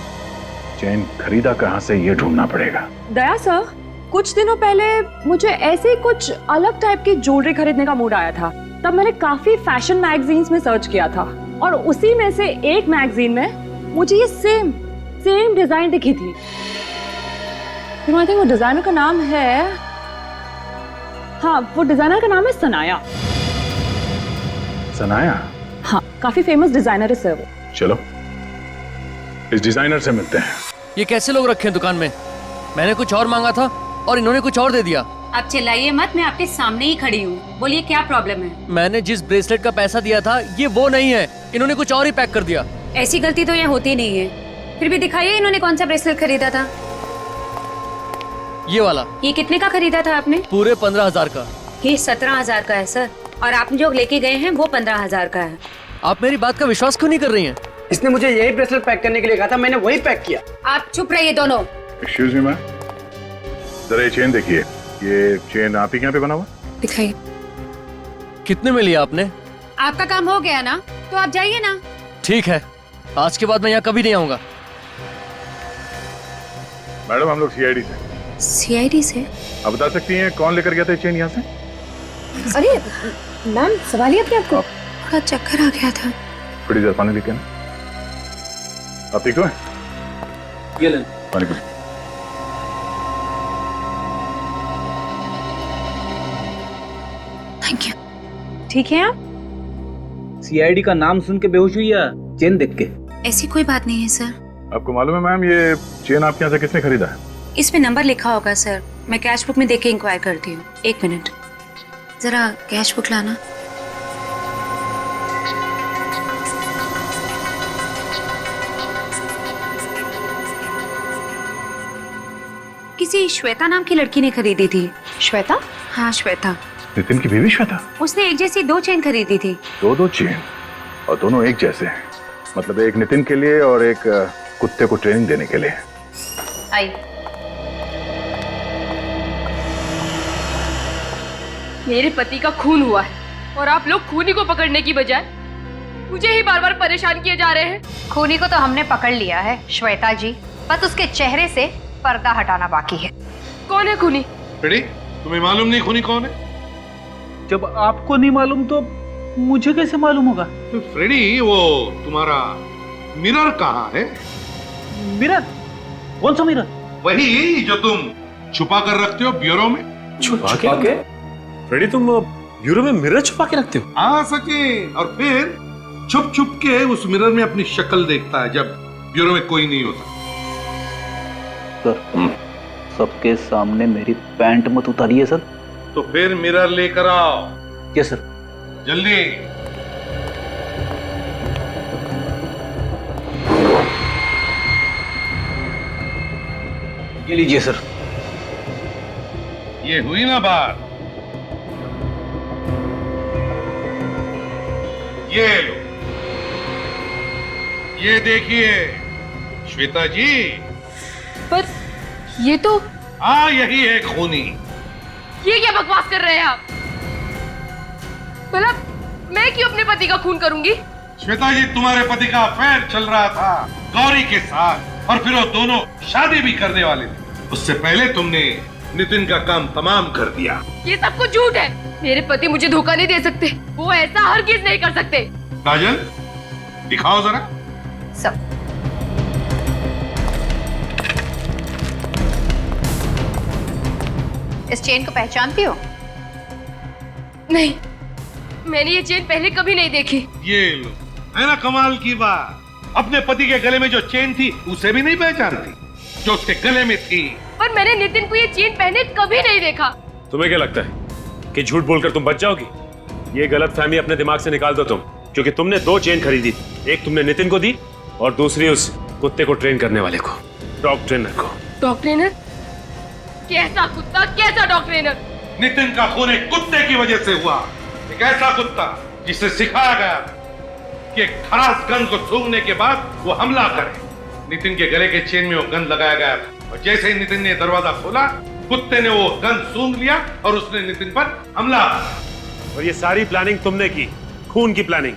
Speaker 2: चेन खरीदा कहाँ से ये ढूंढना पड़ेगा।
Speaker 14: दया सर, कुछ दिनों पहले मुझे ऐसे ही कुछ अलग टाइप की ज्वेलरी खरीदने का मूड आया था। तब मैंने काफी फैशन मैगजीन्स में सर्च किया था और उसी में से एक मैगजीन में मुझे ये सेम डिजाइन दिखी थी। आई थिंक वो डिजाइनर का नाम है, हाँ, वो डिजाइनर का नाम है सनाया।
Speaker 2: सनाया?
Speaker 14: हाँ, काफी फेमस डिजाइनर है सर वो।
Speaker 2: चलो इस डिजाइनर से मिलते हैं।
Speaker 15: ये कैसे लोग रखे हैं दुकान में? मैंने कुछ और मांगा था और इन्होंने कुछ और दे दिया।
Speaker 16: आप चिल्लाइए मत, मैं आपके सामने ही खड़ी हूँ। बोलिए क्या प्रॉब्लम है?
Speaker 15: मैंने जिस ब्रेसलेट का पैसा दिया था ये वो नहीं है, इन्होंने कुछ और ही पैक कर दिया।
Speaker 16: ऐसी गलती तो यहाँ होती नहीं है। फिर भी दिखाइए इन्होंने कौन सा ब्रेसलेट खरीदा था।
Speaker 15: ये वाला।
Speaker 16: ये कितने का खरीदा था आपने?
Speaker 15: पूरे 15,000 का।
Speaker 16: ये 17,000 का है सर, और आप जो लेके गए हैं वो 15,000 का है।
Speaker 15: आप मेरी बात का विश्वास क्यों नहीं कर रही हैं?
Speaker 5: इसने मुझे यही ब्रेसलेट पैक करने के लिए कहा था, मैंने वही पैक किया।
Speaker 16: आप चुप रहिए दोनों।
Speaker 2: एक्सक्यूज मी मैम, जरा ये चेन देखिए, ये चेन आप ही के यहाँ पे बना हुआ?
Speaker 16: दिखाइए।
Speaker 15: कितने में लिया आपने?
Speaker 16: आपका काम हो गया ना, तो आप जाइए ना।
Speaker 15: ठीक है, आज के बाद मैं यहाँ कभी नहीं आऊंगा।
Speaker 2: मैडम हम लोग सीआईडी से।
Speaker 16: सीआईडी से?
Speaker 2: आप बता सकती हैं कौन लेकर गया था चेन यहाँ से?
Speaker 16: अरे मैम, संभालिए अपने आप को, थोड़ा चक्कर आ गया था।
Speaker 2: थोड़ी देर पानी लेके आना। आप ठीक हो?
Speaker 1: ये ले
Speaker 2: पानी पी।
Speaker 16: Thank you. ठीक है आप?
Speaker 6: सीआईडी का नाम सुन के बेहोश हुई या चेन देख के?
Speaker 16: ऐसी कोई बात नहीं है सर।
Speaker 2: आपको मालूम है मैम ये चेन आपके यहाँ से किसने खरीदा है?
Speaker 16: इसमें नंबर लिखा होगा सर, मैं कैश बुक में देख के इंक्वायर करती हूँ। एक मिनट, जरा कैश बुक लाना। किसी श्वेता नाम की लड़की ने खरीदी थी।
Speaker 3: श्वेता?
Speaker 16: हाँ श्वेता।
Speaker 2: नितिन की बीवी श्वेता?
Speaker 16: उसने एक जैसी 2 चेन खरीदी थी।
Speaker 2: दो चेन और दोनों एक जैसे हैं? मतलब एक नितिन के लिए और एक कुत्ते को ट्रेनिंग देने के लिए।
Speaker 3: आई।
Speaker 8: मेरे पति का खून हुआ है और आप लोग खूनी को पकड़ने की बजाय मुझे ही बार बार परेशान किए जा रहे हैं।
Speaker 3: खूनी को तो हमने पकड़ लिया है श्वेता जी, बस उसके चेहरे से पर्दा हटाना बाकी है।
Speaker 8: कौन है खूनी?
Speaker 7: फ्रेडी, तुम्हें मालूम नहीं खूनी कौन है?
Speaker 4: जब आपको नहीं मालूम तो मुझे कैसे मालूम होगा?
Speaker 7: तो फ्रेडी, वो तुम्हारा मिरर कहाँ है?
Speaker 4: मिरर? कौन सा मिरर?
Speaker 7: वही जो तुम छुपा कर रखते हो ब्यूरो में।
Speaker 12: छुपा के? फ्रेडी, तुम ब्यूरो में मिरर छुपा के रखते हो?
Speaker 7: हाँ सचिन, और फिर छुप छुप के उस मिरर में अपनी शक्ल देखता है जब ब्यूरो में कोई नहीं होता।
Speaker 6: सर, सबके सामने मेरी पैंट मत उतारिए सर।
Speaker 7: तो फिर मिरर लेकर आओ।
Speaker 6: Yes sir.
Speaker 7: जल्दी।
Speaker 6: ये लीजिए सर।
Speaker 7: ये हुई ना बात। ये लो, ये देखिए श्वेता जी।
Speaker 8: पर ये तो,
Speaker 7: हाँ यही है खूनी।
Speaker 8: ये क्या बकवास कर रहे हैं आप? भला मैं क्यों अपने पति का खून करूंगी?
Speaker 7: श्वेता जी, तुम्हारे पति का अफेयर चल रहा था गौरी के साथ और फिर वो दोनों शादी भी करने वाले थे। उससे पहले तुमने नितिन का काम तमाम कर दिया।
Speaker 8: ये सब कुछ झूठ है। मेरे पति मुझे धोखा नहीं दे सकते, वो ऐसा हरगिज नहीं कर सकते।
Speaker 7: काजल, दिखाओ जरा।
Speaker 3: सब इस चेन को पहचानती हो?
Speaker 8: नहीं, मैंने ये चेन पहले कभी नहीं देखी।
Speaker 7: ये लो, है ना कमाल की बात। अपने पति के गले में जो चेन थी उसे भी नहीं पहचानती जो उसके गले में थी।
Speaker 8: पर मैंने नितिन को ये चेन पहने कभी नहीं देखा।
Speaker 12: तुम्हें क्या लगता है कि झूठ बोलकर तुम बच जाओगी? ये गलतफहमी अपने दिमाग से निकाल दो तुम, क्योंकि तुमने 2 चेन खरीदी थी। एक तुमने नितिन को दी और दूसरी उस कुत्ते को ट्रेन करने वाले को, डॉग ट्रेनर को।
Speaker 8: Dog trainer? कैसा कुत्ता, कैसा डॉग ट्रेनर?
Speaker 7: नितिन का खून एक कुत्ते की वजह से हुआ। एक ऐसा कुत्ता जिसे सिखाया गया कि एक खरास गंध को सूंघने के बाद वो हमला करे। नितिन के गले के चेन में वो गंध लगाया गया था और जैसे ही नितिन ने दरवाजा खोला, कुत्ते ने वो गंध सूंघ लिया और उसने नितिन पर हमला किया।
Speaker 12: और ये सारी प्लानिंग तुमने की, खून की प्लानिंग।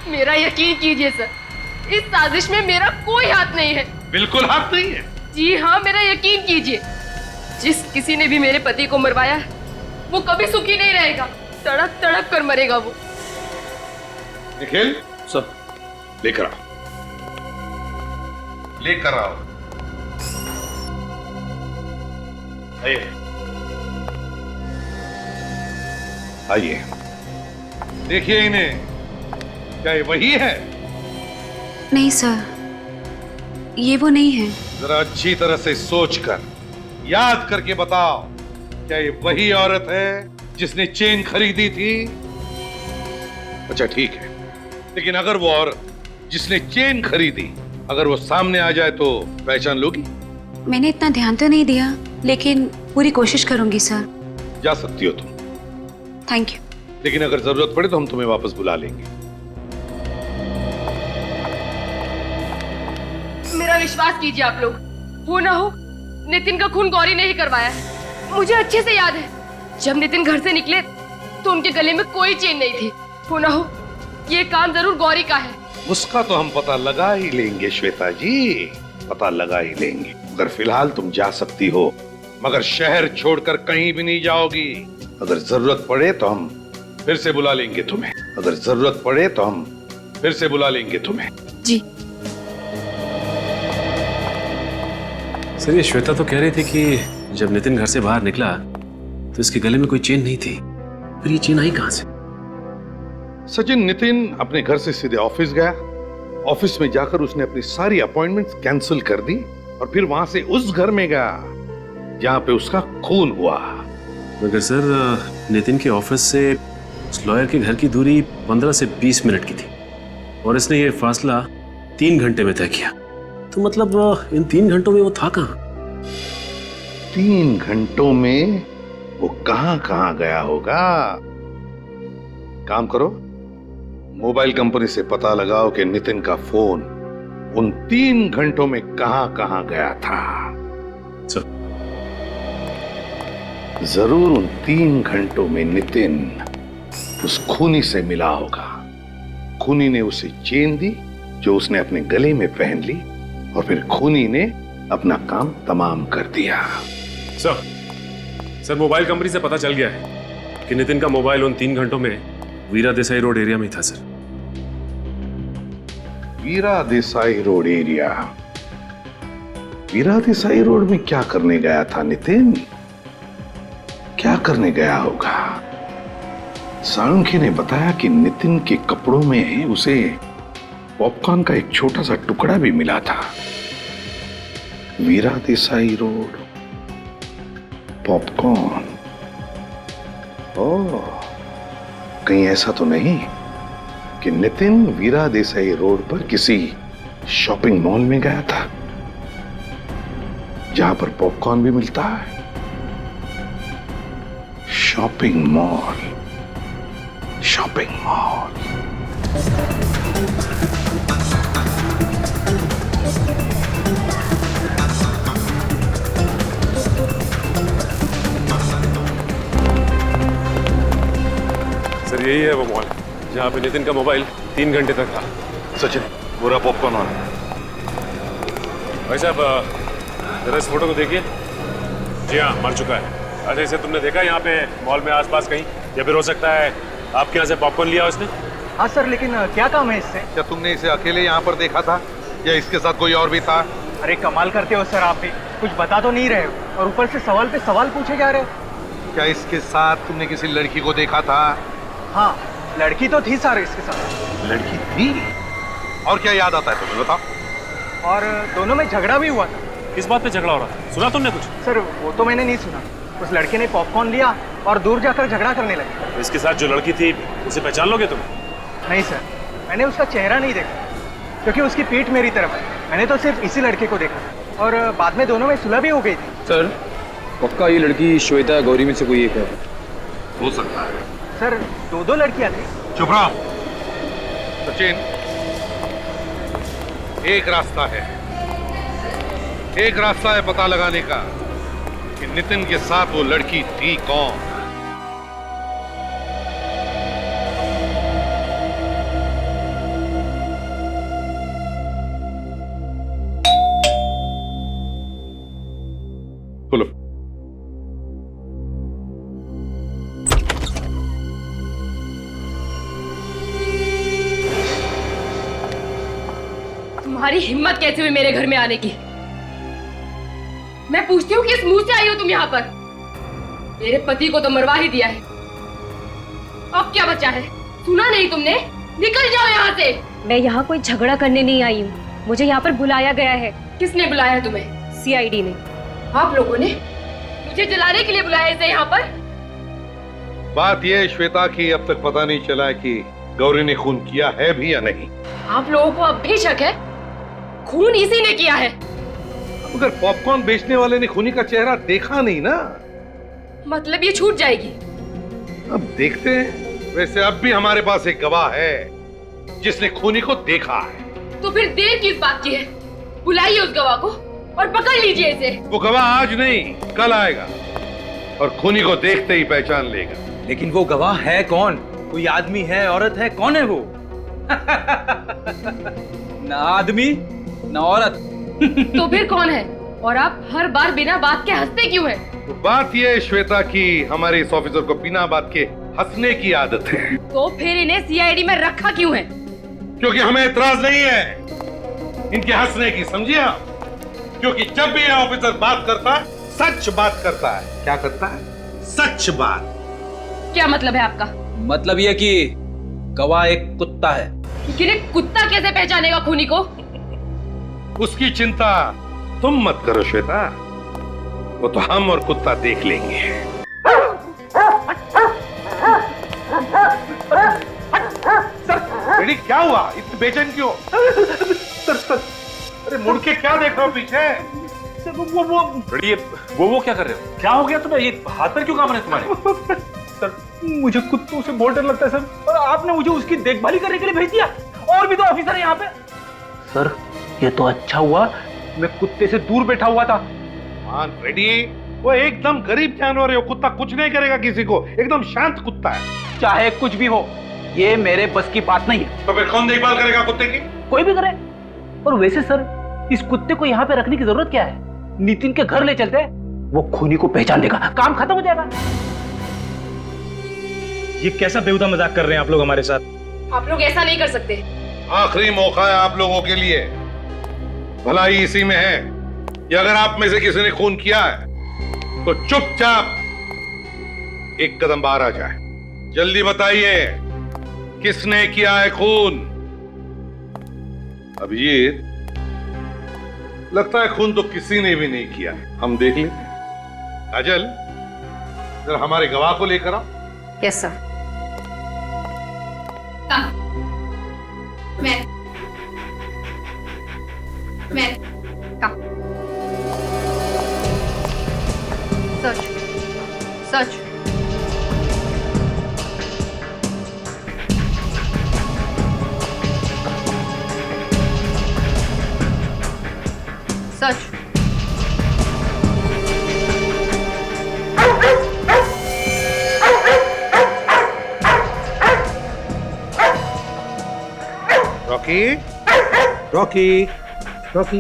Speaker 8: मेरा यकीन कीजिए सर, इस साजिश में मेरा कोई हाथ नहीं है।
Speaker 7: बिल्कुल हाथ नहीं है?
Speaker 8: जी हाँ, मेरा यकीन कीजिए। जिस किसी ने भी मेरे पति को मरवाया है वो कभी सुखी नहीं रहेगा, तड़प तड़प कर मरेगा वो।
Speaker 7: निखिल
Speaker 1: सर,
Speaker 7: लेकर आओ, लेकर आओ। आइए आइए, देखिए इन्हें। क्या ये वही है?
Speaker 16: नहीं सर, ये वो नहीं है।
Speaker 7: जरा अच्छी तरह से सोचकर याद करके बताओ, क्या ये वही औरत है जिसने चेन खरीदी थी? अच्छा ठीक है, लेकिन अगर वो औरत जिसने चेन खरीदी अगर वो सामने आ जाए तो पहचान लोगी?
Speaker 16: मैंने इतना ध्यान तो नहीं दिया, लेकिन पूरी कोशिश करूंगी सर।
Speaker 7: जा सकती हो तुम,
Speaker 16: थैंक यू।
Speaker 7: लेकिन अगर जरूरत पड़े तो हम तुम्हें वापस बुला लेंगे।
Speaker 8: मेरा विश्वास कीजिए आप लोग, वो ना हो नितिन का खून गौरी ने ही करवाया है। मुझे अच्छे से याद है, जब नितिन घर से निकले तो उनके गले में कोई चेन नहीं थी। हो ना हो ये काम जरूर गौरी का है।
Speaker 7: उसका तो हम पता लगा ही लेंगे श्वेता जी, पता लगा ही लेंगे। अगर फिलहाल तुम जा सकती हो, मगर शहर छोड़कर कहीं भी नहीं जाओगी। अगर जरूरत पड़े तो हम फिर से बुला लेंगे तुम्हें। अगर जरूरत पड़े तो हम फिर से बुला लेंगे तुम्हें।
Speaker 8: जी
Speaker 12: सर, ये श्वेता तो कह रही थी कि जब नितिन घर से बाहर निकला तो इसके गले में कोई चेन नहीं थी। फिर ये चेन आई कहां से?
Speaker 7: सचिन, नितिन अपने घर से सीधे ऑफिस गया। ऑफिस में जाकर उसने अपनी सारी अपॉइंटमेंट्स कैंसिल कर दी और फिर वहां से उस घर में गया जहां पे उसका खून हुआ।
Speaker 12: मगर सर, नितिन के ऑफिस से उस लॉयर के घर की दूरी 15 से 20 मिनट की थी और इसने ये फासला 3 घंटे में तय किया। तो मतलब इन 3 घंटों में वो था कहां?
Speaker 7: 3 घंटों में वो कहां गया होगा? काम करो, मोबाइल कंपनी से पता लगाओ कि नितिन का फोन उन 3 घंटों में कहां गया था। जरूर उन 3 घंटों में नितिन उस खूनी से मिला होगा। खूनी ने उसे चेन दी जो उसने अपने गले में पहन ली और फिर खूनी ने अपना काम तमाम कर दिया।
Speaker 12: सर, मोबाइल कंपनी से पता चल गया है कि नितिन का मोबाइल उन 3 घंटों में वीरा देसाई रोड एरिया में था। सर,
Speaker 7: वीरा देसाई रोड एरिया? वीरा देसाई रोड में क्या करने गया था नितिन? क्या करने गया होगा? साळुंखे ने बताया कि नितिन के कपड़ों में उसे पॉपकॉर्न का एक छोटा सा टुकड़ा भी मिला था। वीरा देसाई रोड, पॉपकॉर्न। ओह, कहीं ऐसा तो नहीं कि नितिन वीरा देसाई रोड पर किसी शॉपिंग मॉल में गया था जहां पर पॉपकॉर्न भी मिलता है? Shopping mall.
Speaker 12: सर, यही है वो मॉल जहां पे नितिन का मोबाइल 3 घंटे तक था।
Speaker 7: सचिन, पूरा पॉपकॉर्न वाला।
Speaker 12: भाई साहब, जरा इस फोटो को देखिए। जी हाँ, मर चुका है। अच्छा, इसे तुमने देखा यहाँ पे मॉल में आसपास कहीं? या फिर हो सकता है आपके यहाँ से पॉपकॉर्न लिया उसने?
Speaker 5: हाँ सर, लेकिन क्या काम है इससे?
Speaker 7: क्या तुमने इसे अकेले यहाँ पर देखा था या इसके साथ कोई और भी था?
Speaker 5: अरे कमाल करते हो सर, आप भी कुछ बता तो नहीं रहे हो और ऊपर से सवाल पे सवाल पूछे जा रहे हो।
Speaker 7: क्या इसके साथ तुमने किसी लड़की को देखा था?
Speaker 5: हाँ, लड़की तो थी सर इसके साथ।
Speaker 7: लड़की थी? और क्या याद आता है तुम्हें, बताओ?
Speaker 5: और दोनों में झगड़ा भी हुआ था।
Speaker 12: किस बात पे झगड़ा हो रहा था? सुना तुमने कुछ?
Speaker 5: सर, वो तो मैंने नहीं सुना। उस लड़के ने पॉपकॉर्न लिया और दूर जाकर झगड़ा करने लगे।
Speaker 12: इसके साथ जो लड़की थी उसे पहचान लोगे तुम?
Speaker 5: नहीं सर, मैंने उसका चेहरा नहीं देखा क्योंकि उसकी पीठ मेरी तरफ है। मैंने तो सिर्फ इसी लड़के को देखा और बाद में दोनों में सुलह भी हो गई थी।
Speaker 1: सर, पक्का ये लड़की श्वेता गौरी में से कोई एक है?
Speaker 7: हो सकता है
Speaker 5: सर, 2 लड़कियां थी।
Speaker 7: चुप रहो सचिन। एक रास्ता है पता लगाने का कि नितिन के साथ वो लड़की थी कौन। बोलो।
Speaker 8: तुम्हारी हिम्मत कैसे हुई मेरे घर में आने की? मैं पूछती हूँ किस मुंह से आई हो तुम यहाँ पर? मेरे पति को तो मरवा ही दिया है, अब क्या बचा है? सुना नहीं तुमने? निकल जाओ यहाँ से।
Speaker 14: मैं यहाँ कोई झगड़ा करने नहीं आई हूँ, मुझे यहाँ पर बुलाया गया है।
Speaker 8: किसने बुलाया है तुम्हें?
Speaker 14: सीआईडी ने।
Speaker 8: आप लोगों ने मुझे जलाने के लिए बुलाया इसे यहाँ पर?
Speaker 7: बात यह है श्वेता की अब तक पता नहीं चला कि गौरी ने खून किया है भी या नहीं।
Speaker 8: आप लोगों को अब भी शक है? खून इसी ने किया है।
Speaker 7: मगर पॉपकॉर्न बेचने वाले ने खूनी का चेहरा देखा नहीं ना।
Speaker 8: मतलब ये छूट जाएगी?
Speaker 7: अब देखते हैं। वैसे अब भी हमारे पास एक गवाह है जिसने खूनी को देखा है।
Speaker 8: तो फिर देर किस बात की है? बुलाइए उस गवाह को और पकड़ लीजिए इसे।
Speaker 7: वो गवाह आज नहीं कल आएगा। और खूनी को देखते ही पहचान लेगा।
Speaker 4: लेकिन वो गवाह है कौन? कोई आदमी है, औरत है, कौन है वो? ना आदमी ना औरत।
Speaker 8: तो फिर कौन है? और आप हर बार बिना बात के हंसते क्यों हैं?
Speaker 7: तो बात यह है श्वेता की हमारे इस ऑफिसर को बिना बात के हंसने की आदत है।
Speaker 8: तो फिर इन्हें सीआईडी में रखा क्यों है?
Speaker 7: क्योंकि हमें एतराज नहीं है इनके हंसने की, समझिए आप? क्योंकि जब भी यह ऑफिसर बात करता है सच बात करता है। क्या करता है? सच बात।
Speaker 8: क्या मतलब है आपका?
Speaker 4: मतलब यह कि गवाह एक कुत्ता है।
Speaker 8: लेकिन कुत्ता कैसे पहचानेगा खूनी को?
Speaker 7: उसकी चिंता तुम मत करो श्वेता, वो तो हम और कुत्ता देख लेंगे। बेटी क्या हुआ? इतनी बेचैन क्यों? सर, अरे मुड़ के क्या देख रहे हो पीछे?
Speaker 4: सर, वो क्या कर रहे हो? क्या हो गया तुम्हें? ये हाथ पर क्यों काम रहे तुम्हारे? सर मुझे कुत्तों से बहुत डर लगता है सर, और आपने मुझे उसकी देखभाल करने के लिए भेज दिया। और भी तो ऑफिसर है यहाँ पे। सर ये तो अच्छा हुआ मैं कुत्ते से दूर बैठा हुआ था।
Speaker 7: रेडी, वो एकदम गरीब जानवर है, वो कुत्ता कुछ नहीं करेगा किसी को, एकदम शांत कुत्ता है।
Speaker 4: चाहे कुछ भी हो, ये मेरे बस की बात नहीं है।
Speaker 7: तो फिर कौन देखभाल करेगा कुत्ते की?
Speaker 4: कोई भी करे। और वैसे सर इस कुत्ते को यहाँ पे रखने की जरूरत क्या है? नितिन के घर ले चलते हैं, वो खूनी को पहचान लेगा, काम खत्म हो जाएगा।
Speaker 6: ये कैसा बेहुदा मजाक कर रहे हैं आप लोग हमारे साथ?
Speaker 8: आप लोग ऐसा नहीं कर सकते।
Speaker 7: आखिरी मौका है आप लोगों के लिए, भलाई इसी में है कि अगर आप में से किसी ने खून किया है तो चुपचाप एक कदम बाहर आ जाए। जल्दी बताइए किसने किया है खून? अभिजीत, लगता है खून तो किसी ने भी नहीं किया, हम देख लेते हैं। काजल, जरा हमारे गवाह को लेकर आओ।
Speaker 3: Yes sir. मैं सच सच सच
Speaker 7: रॉकी, रॉकी, रॉकी,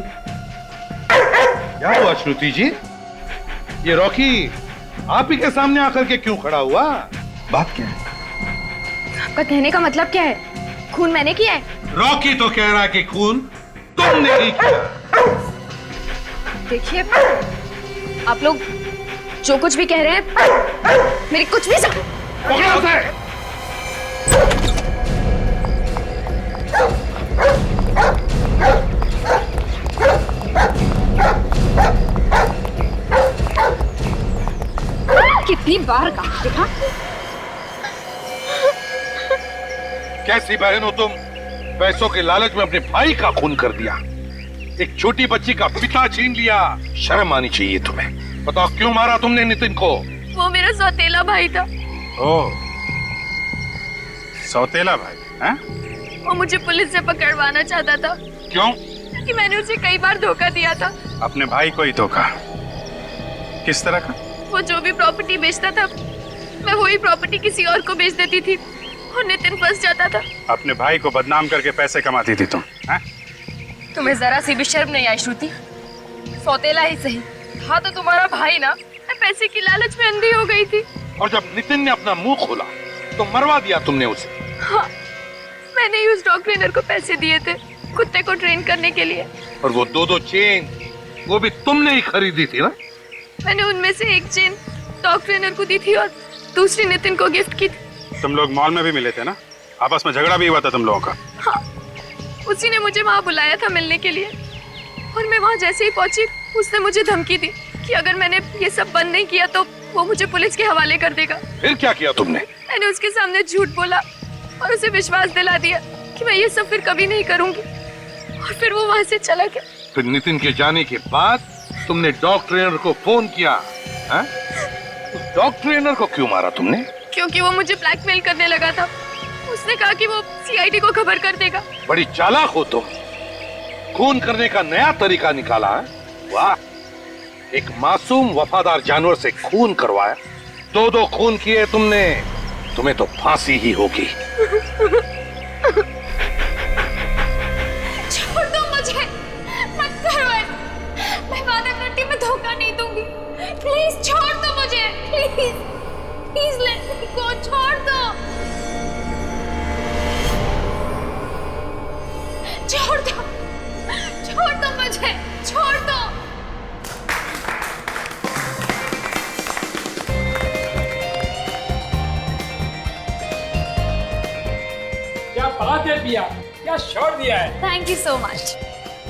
Speaker 7: क्या हुआ श्रुति जी? ये रॉकी आप ही के सामने आकर के क्यों खड़ा हुआ?
Speaker 6: बात क्या है?
Speaker 8: आपका कहने का मतलब क्या है? खून मैंने किया है?
Speaker 7: रॉकी तो कह रहा है कि खून तुमने ही किया।
Speaker 8: देखिए, आप लोग जो कुछ भी कह रहे हैं मेरी कुछ भी
Speaker 7: पकड़ो उसे।
Speaker 11: कितनी बार कहा देखा?
Speaker 7: कैसी बहन हो तुम? पैसों के लालच में अपने भाई का खून कर दिया, एक छोटी बच्ची का पिता छीन लिया। शर्म आनी चाहिए तुम्हें। बताओ क्यों मारा तुमने नितिन को?
Speaker 8: वो मेरा सौतेला भाई था।
Speaker 2: ओह, सौतेला भाई हैं?
Speaker 8: वो मुझे पुलिस से पकड़वाना चाहता था।
Speaker 2: क्यों?
Speaker 8: कि मैंने उसे कई बार धोखा दिया था।
Speaker 2: अपने भाई को ही धोखा? किस तरह का?
Speaker 8: वो जो भी प्रॉपर्टी बेचता था मैं वही प्रॉपर्टी किसी और को बेच देती थी और नितिन फंस जाता था।
Speaker 2: अपने भाई को बदनाम करके पैसे कमाती थी तुम, हैं?
Speaker 8: तुम्हें जरा सी भी शर्म नहीं आई श्रुति? सौतेला ही सही था तो तुम्हारा भाई ना। मैं पैसे की लालच में अंधी हो गई थी।
Speaker 7: और जब नितिन ने अपना मुंह खोला तो मरवा दिया तुमने उसे।
Speaker 8: हाँ, मैंने ही उस डॉग ट्रेनर को पैसे दिए थे कुत्ते को ट्रेन करने के लिए।
Speaker 7: और वो दो चेन वो भी तुमने ही खरीदी थी ना?
Speaker 8: मैंने उनमें से एक चेन डॉग ट्रेनर को दी थी और दूसरी नितिन को गिफ्ट की थी।
Speaker 2: तुम लोग मॉल में भी मिले थे ना? आपस में झगड़ा भी हुआ था तुम लोगों का?
Speaker 8: हाँ, उसी ने मुझे वहाँ बुलाया था मिलने के लिए और मैं वहाँ जैसे ही पहुंची उसने मुझे धमकी दी कि अगर मैंने ये सब बंद नहीं किया तो वो मुझे पुलिस के हवाले कर देगा।
Speaker 7: फिर क्या किया तुमने?
Speaker 8: मैंने उसके सामने झूठ बोला और उसे विश्वास दिला दिया कि मैं ये सब फिर कभी नहीं करूंगी और फिर वो वहाँ से चला गया।
Speaker 7: फिर नितिन के जाने के बाद तुमने डॉग ट्रेनर को फोन किया? हाँ? उस डॉग ट्रेनर को क्यों मारा तुमने?
Speaker 8: क्योंकि वो मुझे ब्लैकमेल करने लगा था। उसने कहा कि वो सीआईडी को खबर कर देगा।
Speaker 7: बड़ी चालाक हो तुम, खून करने का नया तरीका निकाला है। वाह, एक मासूम वफादार जानवर से खून करवाया दो खून किए तुमने, तुम्हें तो फांसी ही होगी।
Speaker 8: छोड़ दो मुझे, मत करो ऐसा। मैं वादा करती हूँ मैं धोखा नहीं दूंगी। प्लीज छोड़ दो मुझे, प्लीज प्लीज लेट मी गो, छोड़ दो, छोड़ दो, छोड़ दो मुझे, छोड़ दो।
Speaker 17: क्या बात है पिया, क्या शॉट दिया है।
Speaker 8: Thank you so much.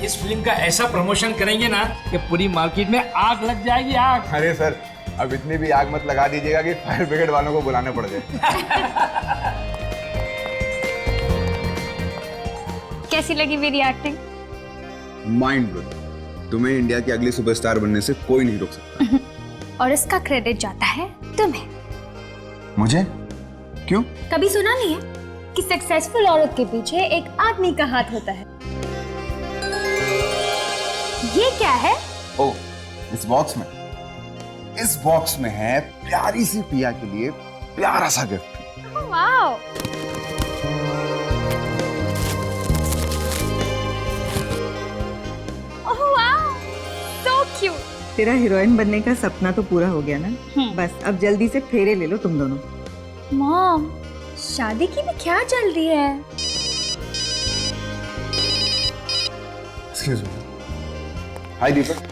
Speaker 17: इस फिल्म का ऐसा प्रमोशन करेंगे ना कि पूरी मार्केट में आग लग जाएगी, आग।
Speaker 18: अरे सर, अब इतनी भी आग मत लगा दीजिएगा कि फायर ब्रिगेड वालों को बुलाने पड़ जाए।
Speaker 8: कैसी लगी मेरी एक्टिंग?
Speaker 18: Mind blowing. तुम्हें इंडिया की अगली सुपरस्टार बनने से कोई नहीं रोक सकता।
Speaker 8: और इसका क्रेडिट जाता है तुम्हें।
Speaker 18: मुझे? क्यों?
Speaker 8: कभी सुना नहीं है कि सक्सेसफुल औरत के पीछे एक आदमी का हाथ होता है? ये क्या है?
Speaker 18: ओ, इस बॉक्स में है प्यारी सी पिया के लिए प्यारा सा gift.
Speaker 8: Wow. Oh wow, so cute.
Speaker 19: तेरा हीरोइन बनने का सपना तो पूरा हो गया ना? बस अब जल्दी से फेरे ले लो तुम दोनों।
Speaker 8: मॉम, शादी की भी क्या चल रही है?
Speaker 18: Excuse me. हाय दीपक।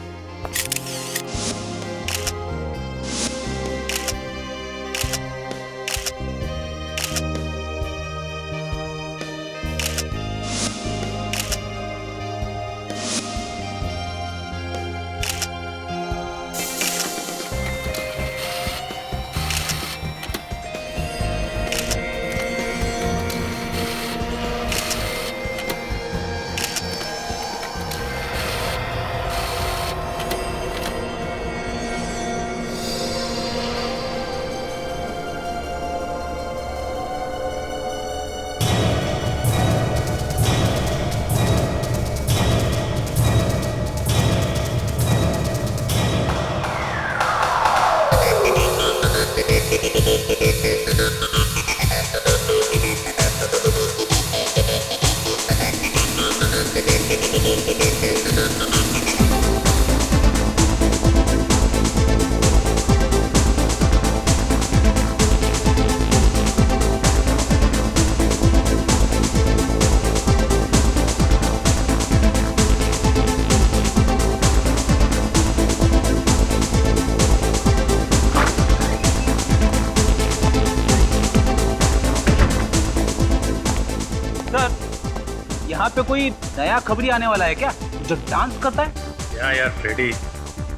Speaker 5: यहाँ पे कोई नया खबरी आने वाला है क्या, जो डांस करता है?
Speaker 2: क्या यार फ्रेडी,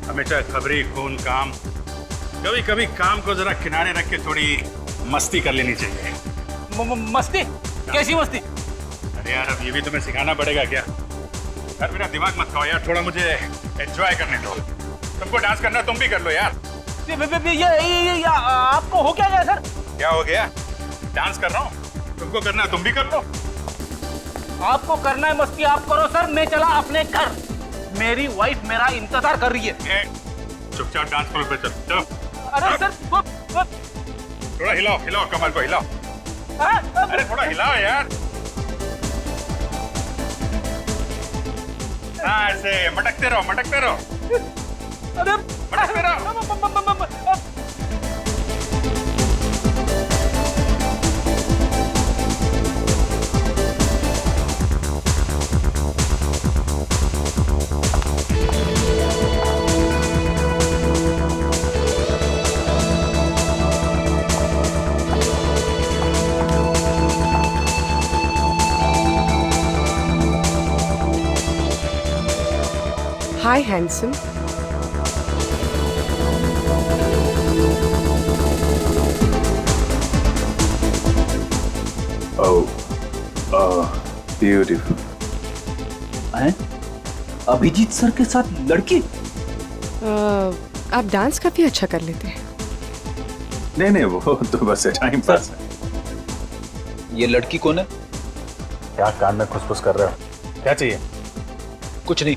Speaker 2: हमेशा खबरी खून काम। कभी कभी काम को जरा किनारे रख के थोड़ी मस्ती कर लेनी चाहिए।
Speaker 5: मस्ती? कैसी मस्ती?
Speaker 2: अरे यार, अब ये भी तुम्हें सिखाना पड़ेगा क्या? यार मेरा दिमाग मत खाओ यार, थोड़ा मुझे एंजॉय करने दो। तुमको डांस करना तुम भी कर लो यार।
Speaker 5: ये आपको हो क्या गया सर?
Speaker 2: क्या हो गया? डांस कर रहा हूँ, तुमको करना तुम भी कर लो।
Speaker 5: आपको करना है मस्ती आप करो सर, मैं चला अपने घर। मेरी वाइफ मेरा इंतजार कर रही है।
Speaker 2: चुपचाप डांस फ्लोर पे चल, चलो।
Speaker 5: अरे सर
Speaker 2: थोड़ा हिलाओ हिलाओ, कमर को हिलाओ। अरे थोड़ा हिलाओ यार। हाँ, ऐसे मटकते रहो मटकते रहो।
Speaker 5: अरे
Speaker 2: मटकते रहो।
Speaker 20: Hi, handsome.
Speaker 2: Oh, beautiful.
Speaker 5: हैं? अभिजीत सर के साथ लड़की?
Speaker 20: आप डांस काफी अच्छा कर लेते हैं।
Speaker 2: नहीं नहीं, वो तो बस टाइम पास है।
Speaker 5: ये लड़की कौन है?
Speaker 2: क्या कान में खुसफुस कर रहे हो? क्या चाहिए?
Speaker 5: कुछ नहीं।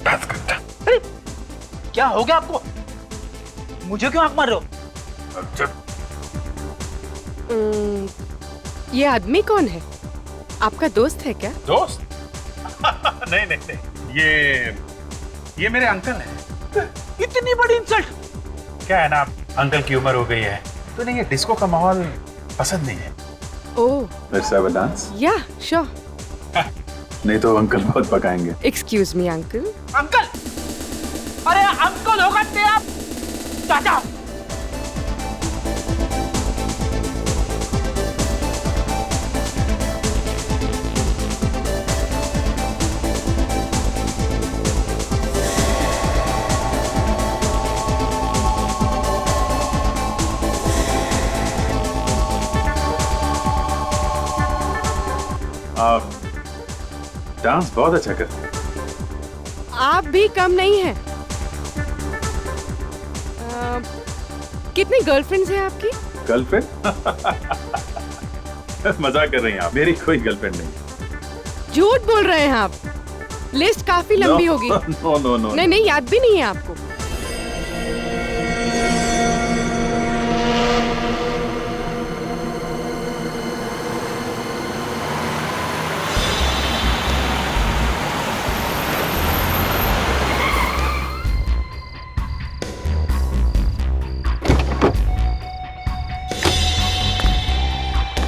Speaker 2: डांस करता।
Speaker 5: अरे क्या हो गया आपको? मुझे क्यों आंख मार रहे हो?
Speaker 20: ये आदमी कौन है? आपका दोस्त है क्या?
Speaker 4: दोस्त? नहीं नहीं नहीं, ये मेरे अंकल हैं।
Speaker 5: इतनी बड़ी इंसल्ट!
Speaker 4: क्या है ना, अंकल की उम्र हो गई है तो नहीं, ये डिस्को का माहौल पसंद नहीं है।
Speaker 20: ओह,
Speaker 2: Let's have a dance?
Speaker 20: या श्योर।
Speaker 2: नहीं तो अंकल बहुत पकाएंगे।
Speaker 20: Excuse me uncle.
Speaker 5: अंकल! अरे अंकल होगा तेरा चाचा।
Speaker 2: आप डांस बहुत अच्छा करते हैं।
Speaker 20: आप भी कम नहीं हैं। कितनी गर्लफ्रेंड्स हैं आपकी?
Speaker 2: गर्लफ्रेंड? मजाक कर रही हैं आप, मेरी कोई गर्लफ्रेंड नहीं।
Speaker 20: झूठ बोल रहे हैं आप। लिस्ट काफी लंबी होगी।
Speaker 2: No no no.
Speaker 20: नहीं, याद भी नहीं है आपको।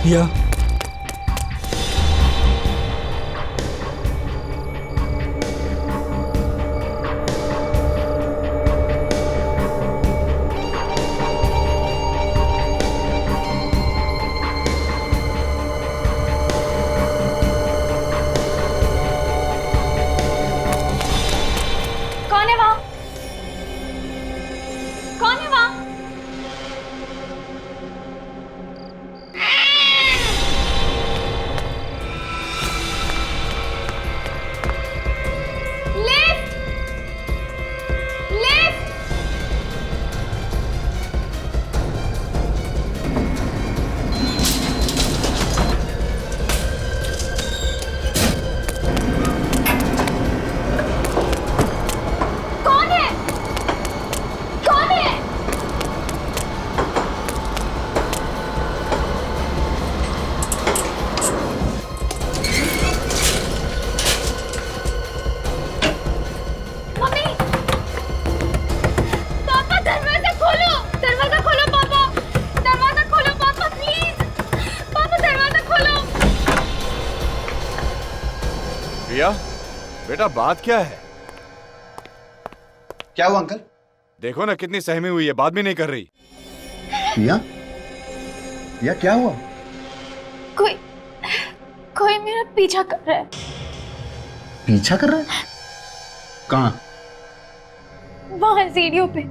Speaker 1: या
Speaker 8: कौन है वहाँ? कौन है वहाँ?
Speaker 18: प्रिया, बेटा बात क्या है?
Speaker 10: क्या हुआ अंकल?
Speaker 18: देखो ना कितनी सहमी हुई है, बात भी नहीं कर रही।
Speaker 10: प्रिया? प्रिया क्या हुआ?
Speaker 8: कोई मेरा पीछा कर रहा है।
Speaker 10: पीछा कर रहा है? कहाँ?
Speaker 8: वहां सीढ़ियों पे।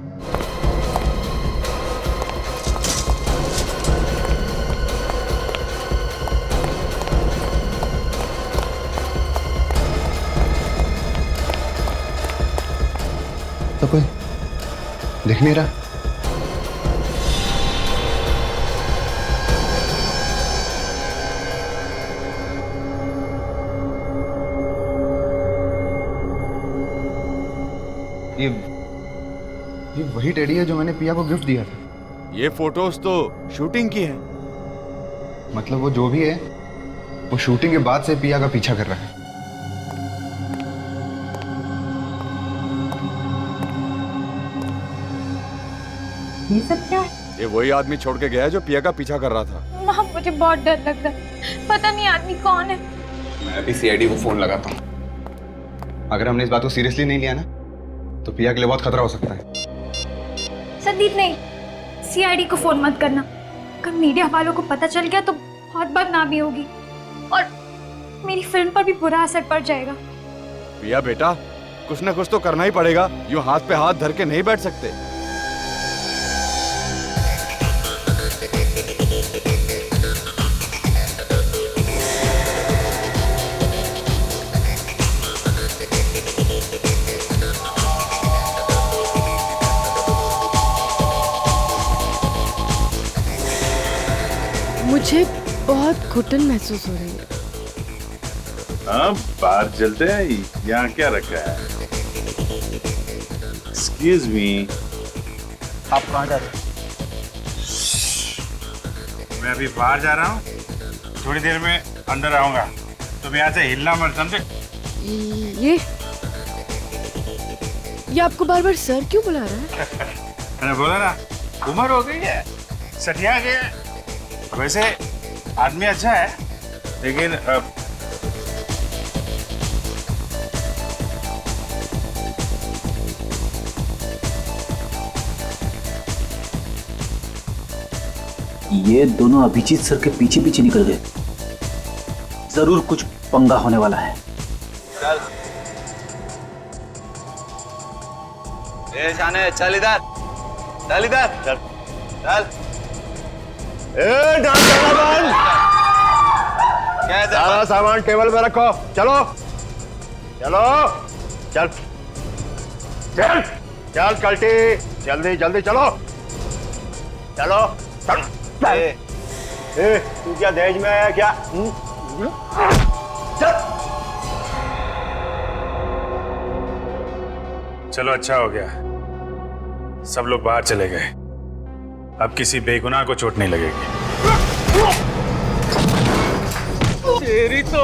Speaker 10: तो कोई दिख नहीं रहा। ये वही टेडी है जो मैंने पिया को गिफ्ट दिया था।
Speaker 18: ये फोटोज तो शूटिंग की है।
Speaker 10: मतलब वो जो भी है वो शूटिंग के बाद से पिया का पीछा कर रहा है।
Speaker 8: ये सब क्या है?
Speaker 18: ये वही आदमी छोड़ के गया है जो पिया का पीछा कर रहा था।
Speaker 8: माँ मुझे बहुत डर लग रहा है, पता नहीं आदमी कौन है।
Speaker 10: मैं अभी सीआईडी को फोन लगाता हूँ। अगर हमने इस बात को सीरियसली नहीं लिया ना तो पिया के लिए बहुत खतरा हो सकता है।
Speaker 8: संदीप नहीं, सीआईडी को फोन मत करना। अगर मीडिया वालों को पता चल गया तो बहुत बदनामी होगी और मेरी फिल्म पर भी बुरा असर पड़ जाएगा।
Speaker 18: पिया बेटा, कुछ ना कुछ तो करना ही पड़ेगा। यूं हाथ पे हाथ धर के नहीं बैठ सकते।
Speaker 20: मुझे बहुत घुटन महसूस हो रही है।
Speaker 2: हाँ, बाहर चलते हैं। यहाँ क्या रखा है? एक्सक्यूज मी,
Speaker 6: आप कहाँ जा रहे हो?
Speaker 2: मैं अभी बाहर जा रहा हूँ, थोड़ी देर में अंदर आऊंगा। तुम यहाँ से हिलना मत, समझे?
Speaker 20: ये आपको बार बार सर क्यों बुला रहा है?
Speaker 2: मैंने बोला ना, उम्र हो गई है, सठिया गया है। वैसे आदमी अच्छा है, लेकिन
Speaker 10: ये दोनों अभिजीत सर के पीछे पीछे निकल गए। जरूर कुछ पंगा होने वाला है।
Speaker 21: ए शाने, चल इधर, चल इधर, चल चल।
Speaker 22: सारा सामान टेबल पे रखो। चलो चलो चल चल चल कल्टी, जल्दी जल्दी चलो चलो चल। तू क्या दहेज में है क्या? चल।
Speaker 2: चलो अच्छा हो गया, सब लोग बाहर चले गए। अब किसी बेगुनाह को चोट नहीं लगेगी।
Speaker 21: तेरी तो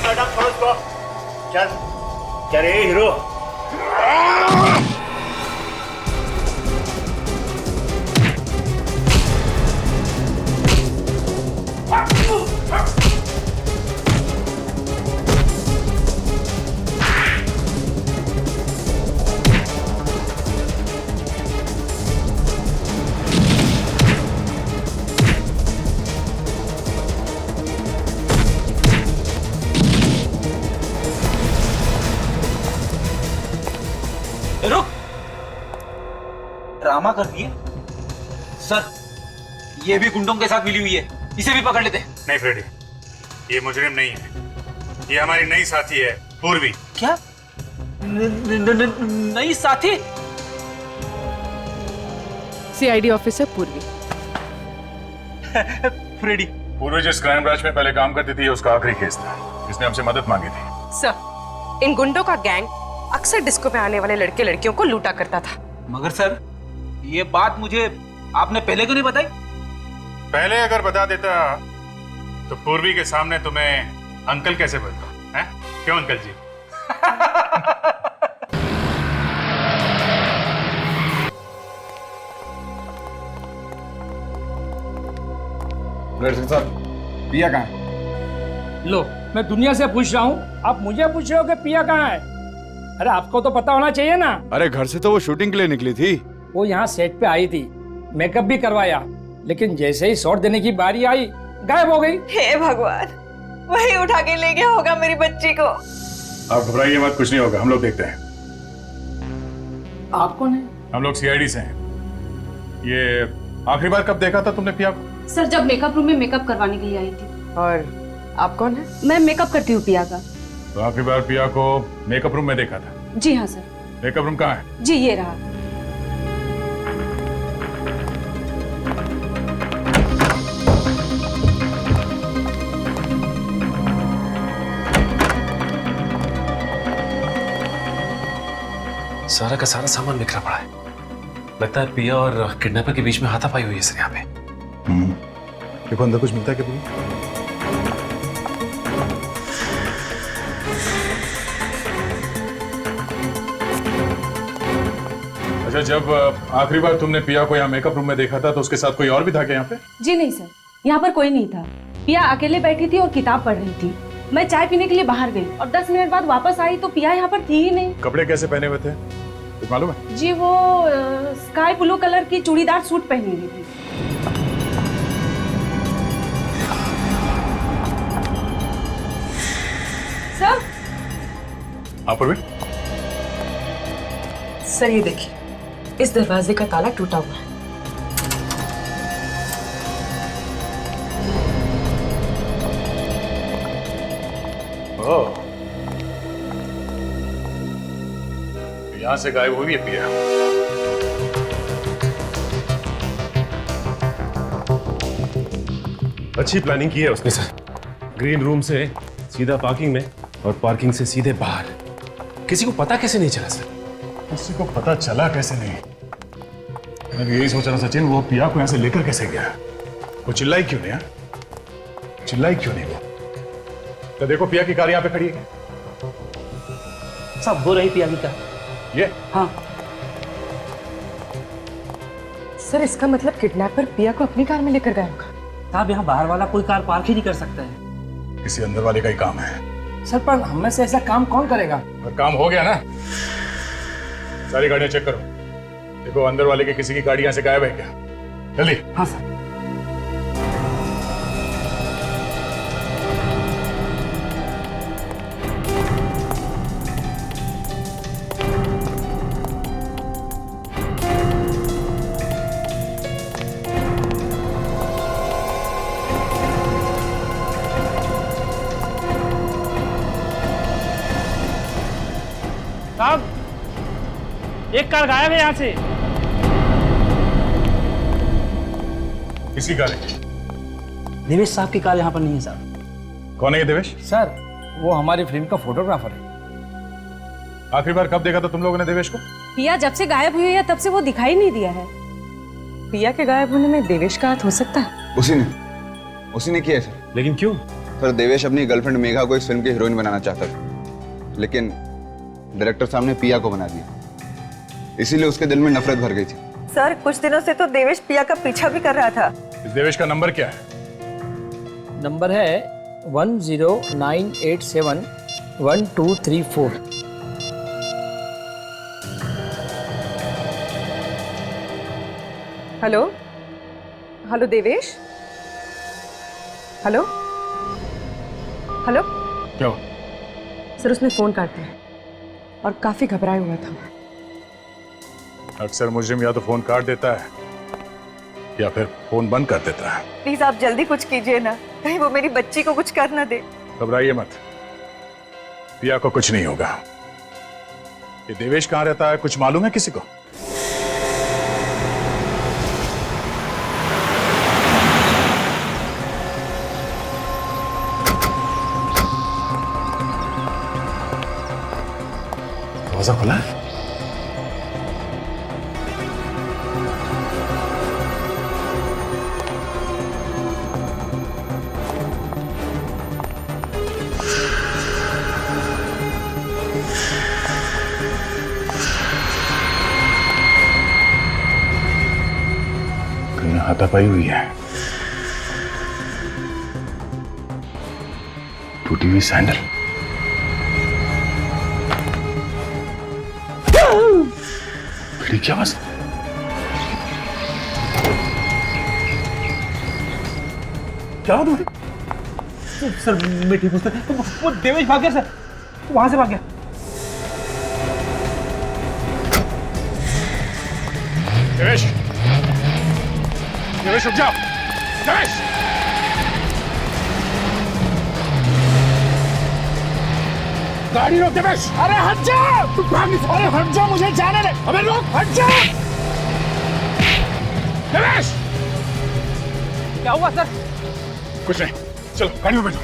Speaker 22: मैडम समझ को चल चल हीरो।
Speaker 21: रुक, ड्रामा कर दिए सर। ये भी गुंडों के साथ मिली हुई है, इसे भी पकड़ लेते।
Speaker 2: नहीं फ्रेडी, ये मुजरिम नहीं है, ये हमारी नई साथी है पूर्वी।
Speaker 21: क्या? नई साथी?
Speaker 20: सीआईडी ऑफिसर पूर्वी।
Speaker 21: फ्रेडी,
Speaker 2: पूर्वी जिस क्राइम ब्रांच में पहले काम करती थी, उसका आखिरी केस था, इसने हमसे मदद मांगी थी।
Speaker 20: सर, इन गुंडों का गैंग अक्सर डिस्को पे आने वाले लड़के लड़कियों को लूटा करता था।
Speaker 21: मगर सर, ये बात मुझे आपने पहले क्यों नहीं बताई?
Speaker 2: पहले अगर बता देता तो पूर्वी के सामने तुम्हें अंकल कैसे बोलता है? क्यों अंकल जी?
Speaker 17: साहब, पिया कहाँ है? लो, मैं दुनिया से पूछ रहा हूँ, आप मुझे पूछ रहे हो कि पिया कहाँ है? अरे आपको तो पता होना चाहिए ना।
Speaker 18: अरे घर से तो वो शूटिंग के लिए निकली थी।
Speaker 17: वो यहाँ सेट पे आई थी, मेकअप भी करवाया, लेकिन जैसे ही शॉट देने की बारी आई, गायब हो गई।
Speaker 20: हे भगवान, वही उठा के ले गया होगा मेरी बच्ची को।
Speaker 2: आप घबराइए मत, कुछ नहीं होगा, हम लोग देखते हैं।
Speaker 17: आप कौन है?
Speaker 2: हम लोग सीआईडी से हैं। ये आखिरी बार कब देखा था तुमने पिया को?
Speaker 16: सर, जब मेकअप रूम में मेकअप करवाने के लिए आई थी।
Speaker 20: और आप कौन है?
Speaker 16: मैं मेकअप करती हूँ पिया का।
Speaker 2: तो आखिरी बार पिया को मेकअप रूम में देखा था?
Speaker 16: जी हाँ सर।
Speaker 2: मेकअप रूम कहाँ है?
Speaker 16: जी ये रहा।
Speaker 12: सारा का सारा सामान बिखरा पड़ा है। लगता है पिया और किडनैपर के बीच में हाथापाई हुई है सर यहाँ पे।
Speaker 2: देखो अंदर कुछ मिलता है क्या? अच्छा, जब आखिरी बार तुमने पिया को यहाँ मेकअप रूम में देखा था तो उसके साथ कोई और भी था क्या यहाँ पे?
Speaker 16: जी नहीं सर, यहाँ पर कोई नहीं था। पिया अकेले बैठी थी और किताब पढ़ रही थी। मैं चाय पीने के लिए बाहर गई और 10 मिनट बाद वापस आई तो पिया यहाँ पर थी ही नहीं।
Speaker 2: कपड़े कैसे पहने हुए थे कुछ मालूम है?
Speaker 16: जी वो स्काई ब्लू कलर की चूड़ीदार सूट पहनी हुई थी। सर,
Speaker 2: आप भी?
Speaker 20: सर ये देखिए, इस दरवाजे का ताला टूटा हुआ है।
Speaker 7: यहां से गायब हुई है पिया।
Speaker 12: अच्छी प्लानिंग की है उसने सर। ग्रीन रूम से सीधा पार्किंग में और पार्किंग से सीधे बाहर। किसी को पता कैसे नहीं चला सर?
Speaker 7: किसी को पता चला कैसे नहीं? मैं यही सोच रहा सचिन, वो पिया को यहां से लेकर कैसे गया? वो चिल्लाई क्यों नहीं? चिल्लाई क्यों नहीं वो? तो देखो पिया की कार यहां पे खड़ी है।
Speaker 5: सब हो रही पिया की कार।
Speaker 7: ये?
Speaker 5: हाँ
Speaker 20: सर इसका मतलब किडनैपर पिया को अपनी कार में लेकर गया होगा।
Speaker 5: साहब यहाँ बाहर वाला कोई कार पार्क ही नहीं कर सकता है।
Speaker 7: किसी अंदर वाले का ही काम है।
Speaker 5: सर पर हम में से ऐसा काम कौन करेगा?
Speaker 7: और काम हो गया ना, सारी गाड़ियां चेक करो। देखो अंदर वाले की किसी की गाड़ी यहां से गायब है क्या? जल्दी।
Speaker 5: हाँ सर।
Speaker 17: साहब एक कार गायब है यहाँ से।
Speaker 7: किसकी कार है?
Speaker 5: देवेश साहब की कार यहाँ पर नहीं है साहब।
Speaker 7: कौन है ये देवेश?
Speaker 17: सर वो हमारी फिल्म का फोटोग्राफर है।
Speaker 7: आखिरी बार कब देखा था तुम लोगों ने देवेश को?
Speaker 16: पिया जब से गायब हुई है तब से वो दिखाई नहीं दिया है।
Speaker 20: पिया के गायब होने में देवेश का हाथ हो सकता है?
Speaker 18: उसी ने किया सर।
Speaker 12: लेकिन क्यों?
Speaker 18: सर देवेश अपनी गर्लफ्रेंड मेघा को इस फिल्म की हीरोइन बनाना चाहता था, लेकिन डायरेक्टर साहब ने पिया को बना दिया। इसीलिए उसके दिल में नफरत भर गई थी।
Speaker 19: सर कुछ दिनों से तो देवेश पिया का पीछा भी कर रहा था।
Speaker 7: इस देवेश का नंबर क्या है?
Speaker 17: नंबर है 1098711234।
Speaker 20: Hello hello Devesh, hello hello.
Speaker 7: क्या हुआ?
Speaker 20: सर उसने फोन काट दिया और काफी घबराया हुआ था।
Speaker 7: अक्सर मुजरिम या तो फोन काट देता है या फिर फोन बंद कर देता है।
Speaker 19: प्लीज आप जल्दी कुछ कीजिए ना, कहीं वो मेरी बच्ची को कुछ कर ना दे।
Speaker 7: घबराइए मत, पिया को कुछ नहीं होगा। ये देवेश कहाँ रहता है कुछ मालूम है किसी को? दरवाजा खुला है? हाथापाई हुई है। टूटी हुई सैंडल। खिड़की की आवाज।
Speaker 5: क्या हुआ? सर मैं ठीक हूँ सर। वो देवेश भाग गया सर, वहां से भाग गया।
Speaker 7: देवेश, देवेश रुक जाओ। देवेश, गाड़ी रोक देवेश।
Speaker 17: अरे हट जा! अरे हट जा, मुझे जाने दे। अबे रोक, हट जा!
Speaker 7: देवेश!
Speaker 5: क्या हुआ सर?
Speaker 7: कुछ नहीं, चलो गाड़ी में बैठो।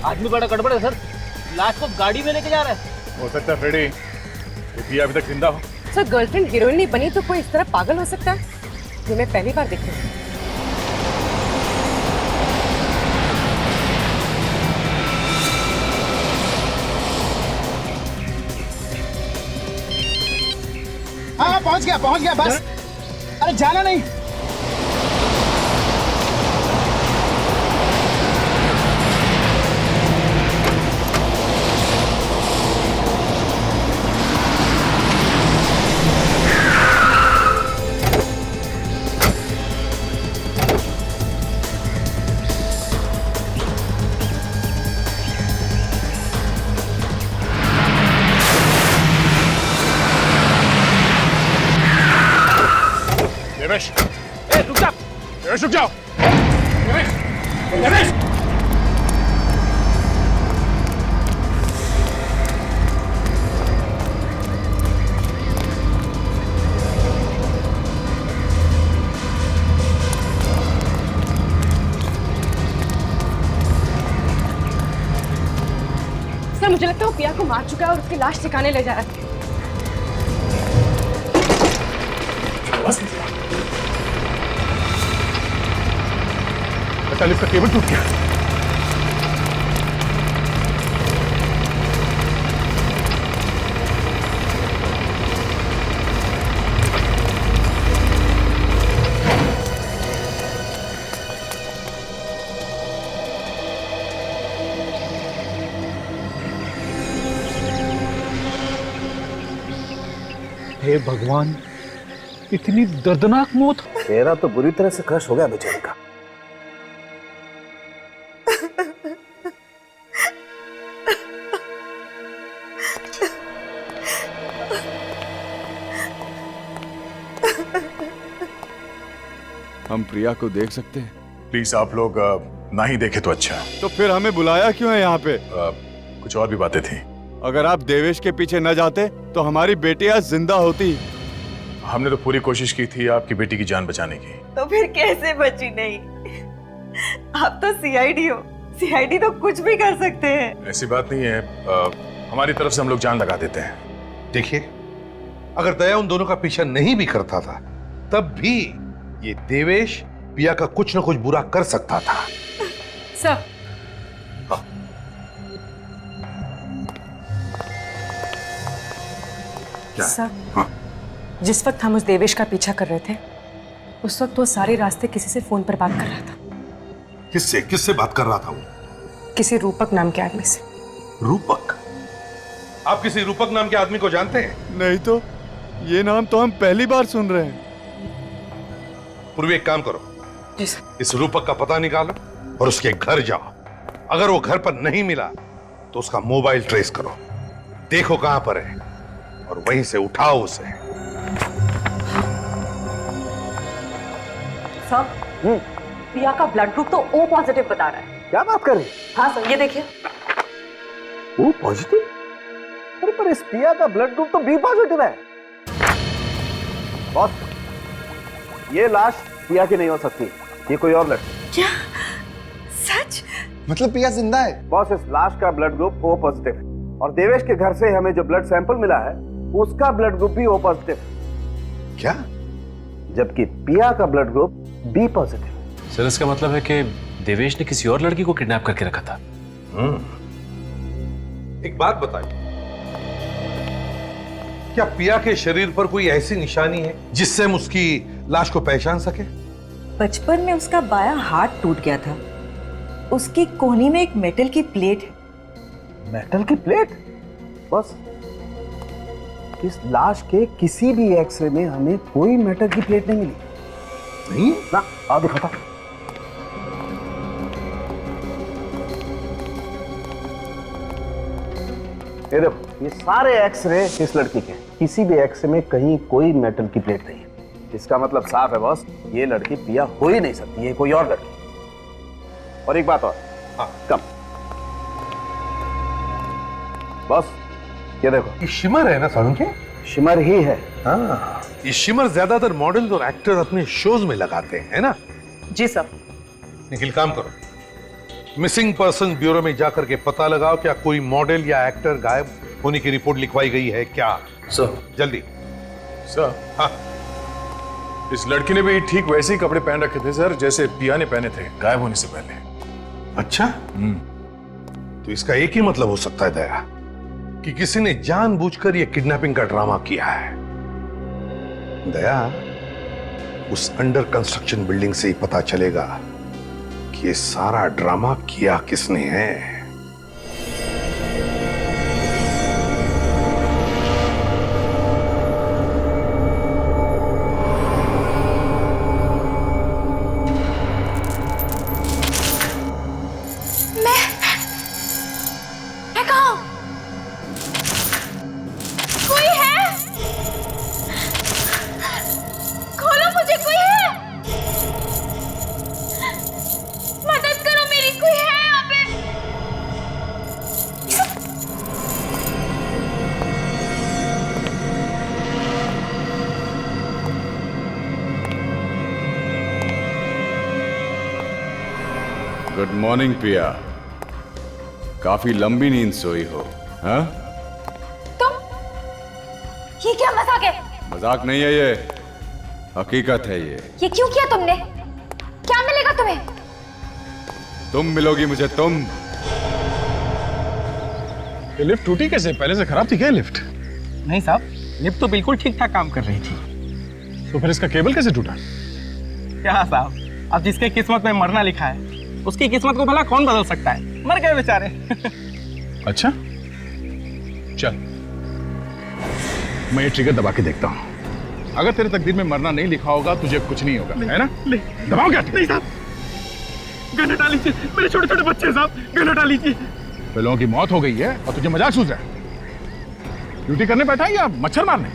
Speaker 15: आदमी बड़ा गड़बड़ है सर, लाश को गाड़ी में लेके जा रहा है।
Speaker 7: हो सकता है फ्रेडी ये पिया अभी तक जिंदा हो।
Speaker 20: सर गर्लफ्रेंड हीरोइन नहीं बनी तो कोई इस तरह पागल हो सकता है? ये मैं पहली बार देख रही हूँ।
Speaker 5: हाँ पहुंच गया बस। अरे जाना नहीं।
Speaker 7: देवेश, रुक जा। देवेश रुक जाओ। देवेश, देवेश।
Speaker 14: सर मुझे लगता है वो पिया को मार चुका है और उसकी लाश ठिकाने ले जा रहा है।
Speaker 7: बता, इसका केबल टूट गया।
Speaker 22: हे भगवान, इतनी दर्दनाक मौत।
Speaker 10: तेरा तो बुरी तरह से क्रश हो गया बेचारे का।
Speaker 18: हम प्रिया को देख सकते हैं?
Speaker 9: प्लीज आप लोग ना ही देखे तो अच्छा।
Speaker 18: तो फिर हमें बुलाया क्यों है यहाँ पे?
Speaker 9: कुछ और भी बातें थी।
Speaker 18: अगर आप देवेश के पीछे न जाते तो हमारी बेटी आज जिंदा होती।
Speaker 9: हमने तो पूरी कोशिश की थी आपकी बेटी की जान बचाने की।
Speaker 19: तो फिर कैसे बची नहीं? आप तो सीआईडी हो, सीआईडी तो कुछ भी कर सकते हैं।
Speaker 9: ऐसी बात नहीं है, हमारी तरफ से हम लोग जान लगा देते हैं।
Speaker 7: देखिए, अगर दया उन दोनों का पीछा नहीं भी करता था तब भी ये देवेश पिया का कुछ न कुछ बुरा कर सकता था।
Speaker 20: सर, सर, जिस वक्त हम उस देवेश का पीछा कर रहे थे उस वक्त वो सारे रास्ते किसी से फोन पर बात कर रहा था।
Speaker 7: किससे बात कर रहा था वो?
Speaker 20: किसी रूपक नाम के आदमी से।
Speaker 7: रूपक? आप किसी रूपक नाम के आदमी को जानते हैं?
Speaker 18: नहीं तो, ये नाम तो हम पहली बार सुन रहे हैं।
Speaker 7: पूर्वी, एक काम करो,
Speaker 20: जी सर।
Speaker 7: इस रूपक का पता निकालो और उसके घर जाओ। अगर वो घर पर नहीं मिला तो उसका मोबाइल ट्रेस करो, देखो कहां पर है और वहीं से उठाओ उसे।
Speaker 14: सर, पिया का ब्लड ग्रुप तो O पॉजिटिव बता रहा है।
Speaker 10: क्या बात कर रही?
Speaker 14: हाँ सर, ये देखिए।
Speaker 10: O positive? अरे पर इस पिया का ब्लड ग्रुप तो B पॉजिटिव है। बॉस, ये लाश पिया की नहीं हो सकती, ये कोई और लड़की।
Speaker 19: क्या? सच?
Speaker 18: मतलब पिया जिंदा है?
Speaker 10: बॉस, इस लाश का ब्लड ग्रुप O पॉजिटिव है और देवेश के घर से हमें जो ब्लड सैंपल मिला है उसका ब्लड ग्रुप भी O पॉजिटिव है।
Speaker 7: क्या?
Speaker 10: जबकि पिया का blood group B positive.
Speaker 12: Sir, इसका मतलब है कि देवेश ने किसी और लड़की को किडनैप करके रखा था।
Speaker 7: एक बात बताइए, क्या पिया के शरीर पर कोई ऐसी निशानी है जिससे हम उसकी लाश को पहचान सके?
Speaker 19: बचपन में उसका बायां हाथ टूट गया था, उसकी कोहनी में एक मेटल की प्लेट है।
Speaker 10: मेटल की प्लेट? बस इस लाश के किसी भी एक्सरे में हमें कोई मेटल की प्लेट नहीं मिली।
Speaker 7: नहीं
Speaker 10: ना, आओ दिखाता। ये देखो, ये सारे एक्सरे इस लड़की के, किसी भी एक्सरे में कहीं कोई मेटल की प्लेट नहीं है। इसका मतलब साफ है बॉस, ये लड़की पिया हो ही नहीं सकती, ये कोई और लड़की। और एक बात और, कम बॉस, ये देखो,
Speaker 7: ये शिमर है ना सारुण के?
Speaker 10: शिमर ही है।
Speaker 7: हाँ, ये शिमर ज्यादातर मॉडल्स और एक्टर अपने शोज में लगाते हैं, है ना?
Speaker 20: जी सर।
Speaker 7: निखिल, काम करो, मिसिंग पर्सन ब्यूरो में जाकर के पता लगाओ क्या कोई मॉडल या एक्टर गायब होने की रिपोर्ट लिखवाई गई है क्या?
Speaker 1: सर।
Speaker 7: जल्दी।
Speaker 9: सर,
Speaker 7: हाँ,
Speaker 9: इस लड़की ने भी ठीक वैसे ही कपड़े पहन रखे थे सर जैसे पिया ने पहने थे गायब होने से पहले।
Speaker 7: अच्छा, तो इसका एक ही मतलब हो सकता है दया, कि किसी ने जानबूझकर यह किडनैपिंग का ड्रामा किया है। दया, उस अंडर कंस्ट्रक्शन बिल्डिंग से ही पता चलेगा कि ये सारा ड्रामा किया किसने है।
Speaker 8: मैं कहाँ हूँ? कोई है? खोलो मुझे, कोई है?
Speaker 18: गुड मॉर्निंग पिया। काफी लंबी नींद सोई हो, हाँ?
Speaker 11: ये क्या मजाक है?
Speaker 18: मजाक नहीं है ये, हकीकत है ये।
Speaker 11: ये क्यों किया तुमने? क्या मिलेगा तुम्हें?
Speaker 18: तुम मिलोगी मुझे, तुम।
Speaker 9: ये लिफ्ट टूटी कैसे? पहले से खराब थी क्या लिफ्ट?
Speaker 5: नहीं साहब, लिफ्ट तो बिल्कुल ठीक ठाक काम कर रही थी।
Speaker 9: तो फिर इसका केबल कैसे टूटा?
Speaker 5: क्या साहब, अब जिसके किस्मत में मरना लिखा है उसकी किस्मत को भला कौन बदल सकता है? मर गए बेचारे।
Speaker 9: अच्छा चल, मैं ये ट्रिगर दबा के देखता हूँ। अगर तेरे तकदीर में मरना नहीं लिखा होगा तुझे कुछ नहीं होगा, है ना? दबाओ क्या?
Speaker 5: नहीं साहब, गन हटा लीजिए, मेरे छोटे छोटे बच्चे हैं साहब, गन हटा लीजिए।
Speaker 9: लोगों की मौत हो गई है और तुझे मजाक सूझ रहा है? ड्यूटी करने बैठा है या मच्छर मारने?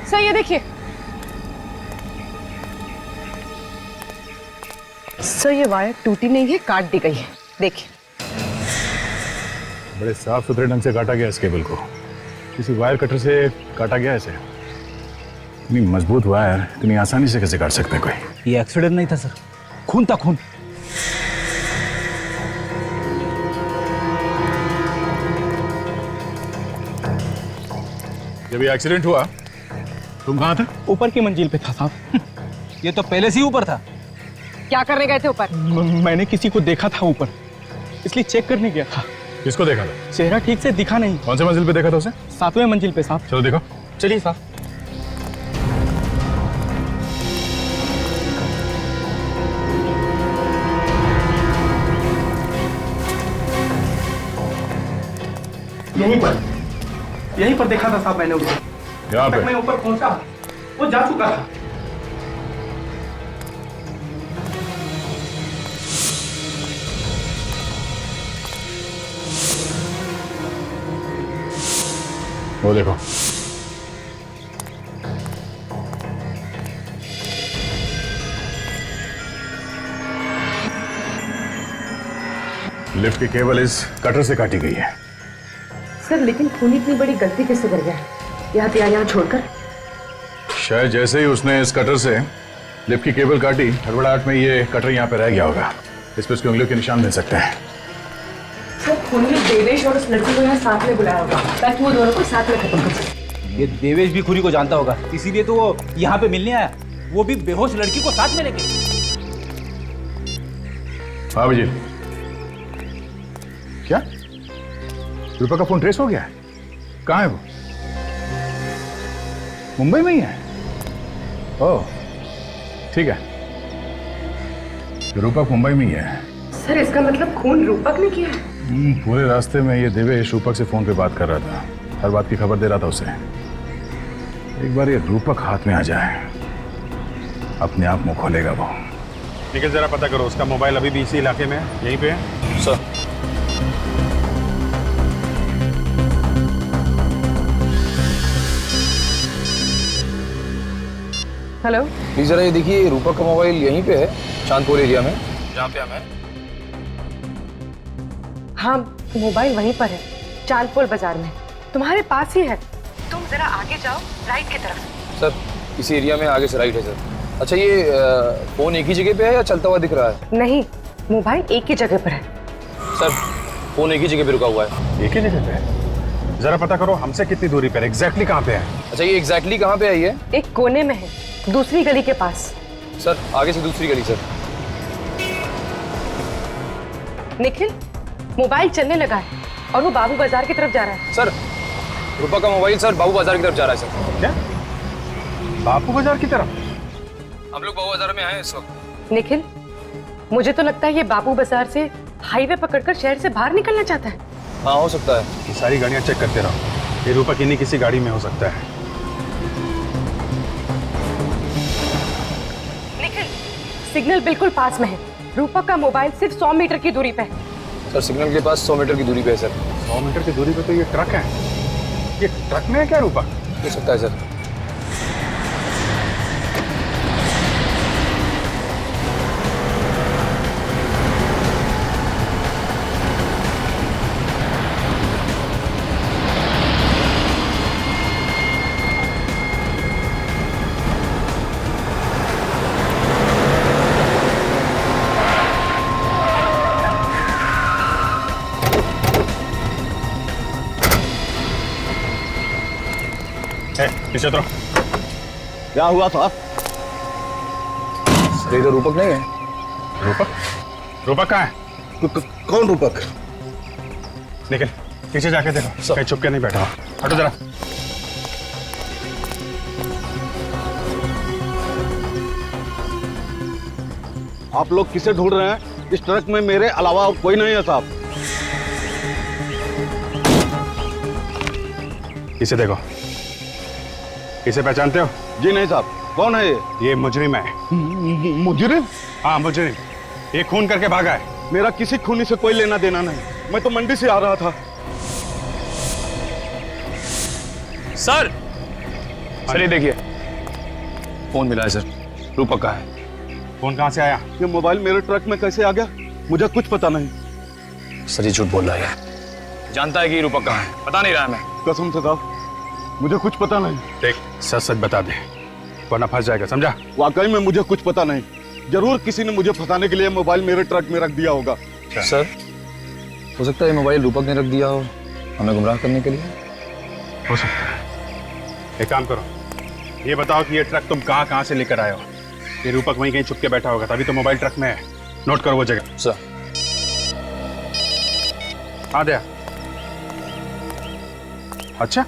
Speaker 16: सर ये देखिए। सर ये वायर टूटी नहीं है, काट दी गई है, देखिए।
Speaker 9: बड़े साफ सुथरे ढंग से काटा गया इस केबल को, किसी वायर कटर से काटा गया ऐसे? इतनी मजबूत वायर इतनी आसानी से कैसे काट सकते हैं कोई?
Speaker 5: ये एक्सीडेंट नहीं था सर, खून था, खून।
Speaker 9: जब ये एक्सीडेंट हुआ तुम कहाँ थे?
Speaker 5: ऊपर की मंजिल पे था साहब।
Speaker 21: ये तो पहले से ही ऊपर था।
Speaker 16: क्या करने गए थे ऊपर?
Speaker 5: मैंने किसी को देखा था ऊपर, इसलिए चेक करने गया था।
Speaker 9: किसको देखा था?
Speaker 5: चेहरा ठीक से दिखा नहीं।
Speaker 9: कौन से मंजिल पे देखा था उसे?
Speaker 5: 7वें मंजिल पे साहब।
Speaker 9: चलो देखो।
Speaker 5: चलिए साहब। यहीं पर देखा था साहब मैंने उसे।
Speaker 9: यहाँ पे?
Speaker 5: मैं ऊपर पहुंचा, वो जा चुका था।
Speaker 9: वो देखो, लिफ्ट की केबल इस कटर से काटी गई है।
Speaker 16: सर लेकिन खून इतनी बड़ी गलती कैसे कर गया? यहाँ छोड़कर?
Speaker 9: शायद जैसे ही उसने इस कटर से लिफ्ट की केबल काटी, हड़बड़ाहट में ये कटर यहाँ पे रह गया होगा। इस पे उसकी उंगलियों के निशान मिल सकते हैं।
Speaker 16: सर खून ने देवेश और उस लड़की को यहाँ साथ में बुलाया होगा ताकि वो दोनों को साथ में खत्म कर सके।
Speaker 21: ये देवेश भी खुरी को जानता होगा, इसीलिए तो वो यहाँ पे मिलने आया, वो भी बेहोश लड़की को साथ में लेके।
Speaker 9: हाँ विजय, क्या रूपा का फोन ट्रेस हो गया है? कहाँ है वो? मुंबई में ही है? ओह ठीक है, रूपक मुंबई में ही है।
Speaker 16: सर इसका मतलब खून रूपक ने किया है?
Speaker 9: पूरे रास्ते में ये देवेश रूपक से फोन पे बात कर रहा था, हर बात की खबर दे रहा था उसे। एक बार ये रूपक हाथ में आ जाए, अपने आप मुंह खोलेगा वो।
Speaker 2: ठीक है, जरा पता करो उसका मोबाइल अभी भी इसी इलाके में है, यहीं पे है?
Speaker 1: सर
Speaker 16: हेलो,
Speaker 1: प्लीज जरा ये देखिए, रूपक का मोबाइल यहीं पे है, चांदपुर एरिया में, जहाँ पे हम हैं।
Speaker 16: हाँ मोबाइल वहीं पर है, चांदपुर बाजार में, तुम्हारे पास ही है। तुम जरा आगे जाओ, राइट की तरफ।
Speaker 1: सर इसी एरिया में आगे से राइट है सर। अच्छा ये फोन एक ही जगह पे है या चलता हुआ दिख रहा है?
Speaker 16: नहीं, मोबाइल एक ही जगह पर है।
Speaker 1: सर फोन एक ही जगह पे रुका हुआ है।
Speaker 2: एक ही जगह पे है? जरा पता करो हमसे कितनी दूरी पर, एग्जैक्टली कहाँ पे है?
Speaker 1: अच्छा ये एग्जैक्टली कहाँ पे है ये?
Speaker 16: एक कोने में है, दूसरी गली के पास।
Speaker 1: सर आगे से दूसरी गली सर।
Speaker 16: निखिल मोबाइल चलने लगा है और वो बाबू बाजार की तरफ जा रहा है।
Speaker 1: सर रूपा का मोबाइल सर बाबू बाजार की तरफ जा रहा है सर।
Speaker 2: क्या? बाबू बाजार की तरफ?
Speaker 1: हम लोग बाबू बाजार में आए हैं इस वक्त।
Speaker 16: निखिल मुझे तो लगता है ये बाबू बाजार से हाईवे पकड़कर शहर से बाहर निकलना चाहता है।
Speaker 1: हाँ हो सकता है।
Speaker 2: ये सारी गाड़ियां चेक करते रहो, ये रूपक इन्हीं किसी गाड़ी में हो सकता है।
Speaker 16: निखिल सिग्नल बिल्कुल पास में है, रूपक का मोबाइल सिर्फ 100 मीटर की दूरी पे है।
Speaker 1: सर सिग्नल के पास 100 मीटर की दूरी पे है सर।
Speaker 2: 100 मीटर की दूरी पे तो ये ट्रक है, ये ट्रक में है क्या रूपक?
Speaker 1: हो सकता है सर।
Speaker 6: पीछे उतरो।
Speaker 10: क्या हुआ था?
Speaker 1: सर इधर रूपक नहीं है।
Speaker 6: रूपक? रूपक कहाँ है?
Speaker 10: कौन रूपक?
Speaker 6: निकल, पीछे जाके देखो कहीं छुप के नहीं बैठा हो। हटो जरा।
Speaker 10: आप लोग किसे ढूंढ रहे हैं? इस ट्रक में मेरे अलावा और कोई नहीं है साहब।
Speaker 6: इसे देखो, इसे पहचानते हो?
Speaker 10: जी नहीं साहब। कौन है
Speaker 6: ये मुजरिम है।
Speaker 10: मुजरिम?
Speaker 6: हाँ मुजरिम, ये खून करके भागा है।
Speaker 10: मेरा किसी खूनी से कोई लेना देना नहीं, मैं तो मंडी से आ रहा था।
Speaker 1: सर चलिए देखिए, फोन मिला है सर। रूपक का है।
Speaker 6: फोन कहाँ से आया?
Speaker 10: ये मोबाइल मेरे ट्रक में कैसे आ गया मुझे कुछ पता नहीं।
Speaker 1: सर ये झूठ बोल रहा है, जानता है कि रूपक कहाँ है, पता नहीं रहा मैं।
Speaker 10: कसम से साहब मुझे कुछ पता नहीं।
Speaker 6: देख सच सच बता दे वरना फंस जाएगा, समझा?
Speaker 10: वाकई में मुझे कुछ पता नहीं। जरूर किसी ने मुझे फंसाने के लिए मोबाइल मेरे ट्रक में रख दिया होगा।
Speaker 1: सर हो सकता है ये मोबाइल रूपक ने रख दिया हो हमें गुमराह करने के लिए।
Speaker 6: हो सकता है। एक काम करो, ये बताओ कि ये ट्रक तुम कहाँ से लेकर आए हो? ये रूपक वहीं कहीं छुप के बैठा होगा, तभी तो मोबाइल ट्रक में है। नोट करो वो जगह।
Speaker 1: सर
Speaker 6: हाँ दया। अच्छा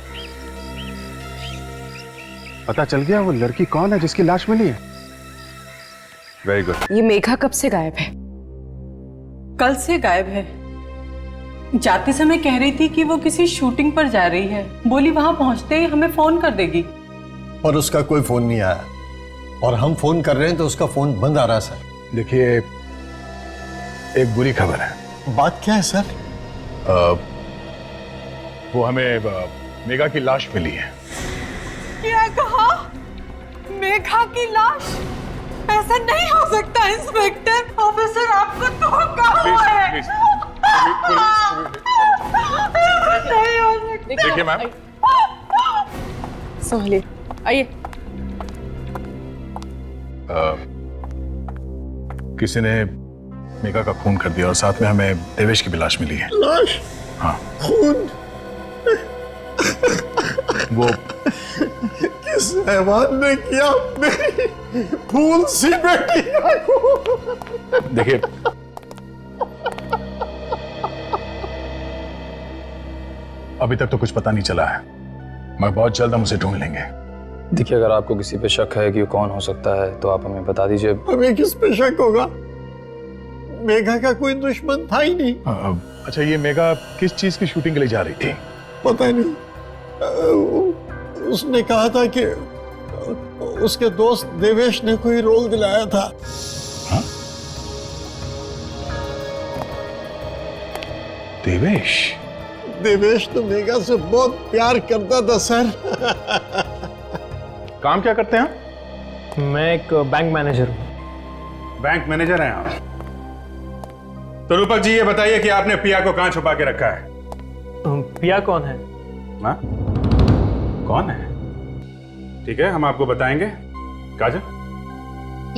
Speaker 6: पता चल गया वो लड़की कौन है जिसकी लाश मिली है? Very good.
Speaker 16: ये मेघा कब से गायब है?
Speaker 20: कल से गायब है। जाते समय कह रही थी कि वो किसी शूटिंग पर जा रही है, बोली वहां पहुंचते ही हमें फोन कर देगी।
Speaker 3: और उसका कोई फोन नहीं आया, और हम फोन कर रहे हैं तो उसका फोन बंद आ रहा है सर।
Speaker 9: देखिए एक बुरी खबर है।
Speaker 3: बात क्या है सर?
Speaker 9: वो हमें मेघा की लाश मिली है।
Speaker 20: क्या कहा? मेघा की लाश? ऐसा नहीं हो सकता इंस्पेक्टर। ऑफिसर आपको धोखा हुआ है। नहीं हो सकता।
Speaker 9: देखिए मैम,
Speaker 16: संभालिए, आइए।
Speaker 9: किसी ने मेघा का खून कर दिया और साथ में हमें देवेश की भी लाश मिली है।
Speaker 3: लाश?
Speaker 9: हाँ।
Speaker 3: खून?
Speaker 9: वो
Speaker 3: किस हैवान ने किया मेरी फूल सी बेटी?
Speaker 9: देखिए अभी तक तो कुछ पता नहीं चला है, मगर बहुत जल्द हम उसे ढूंढ लेंगे।
Speaker 1: देखिए अगर आपको किसी पे शक है कि वो कौन हो सकता है तो आप हमें बता दीजिए।
Speaker 3: हमें किस पे शक होगा? मेघा का कोई दुश्मन था ही नहीं।
Speaker 9: अच्छा ये मेघा किस चीज की शूटिंग के लिए जा रही थी?
Speaker 3: पता नहीं, उसने कहा था कि उसके दोस्त देवेश ने कोई रोल दिलाया था।
Speaker 9: हाँ? देवेश?
Speaker 3: देवेश तो मेघा से बहुत प्यार करता था सर।
Speaker 6: काम क्या करते हैं?
Speaker 5: मैं एक बैंक मैनेजर हूँ।
Speaker 6: बैंक मैनेजर हैं आप? तो रूपक जी ये बताइए कि आपने पिया को कहां छुपा के रखा है?
Speaker 5: पिया कौन है?
Speaker 6: हाँ? कौन है? ठीक है हम आपको बताएंगे। काजल?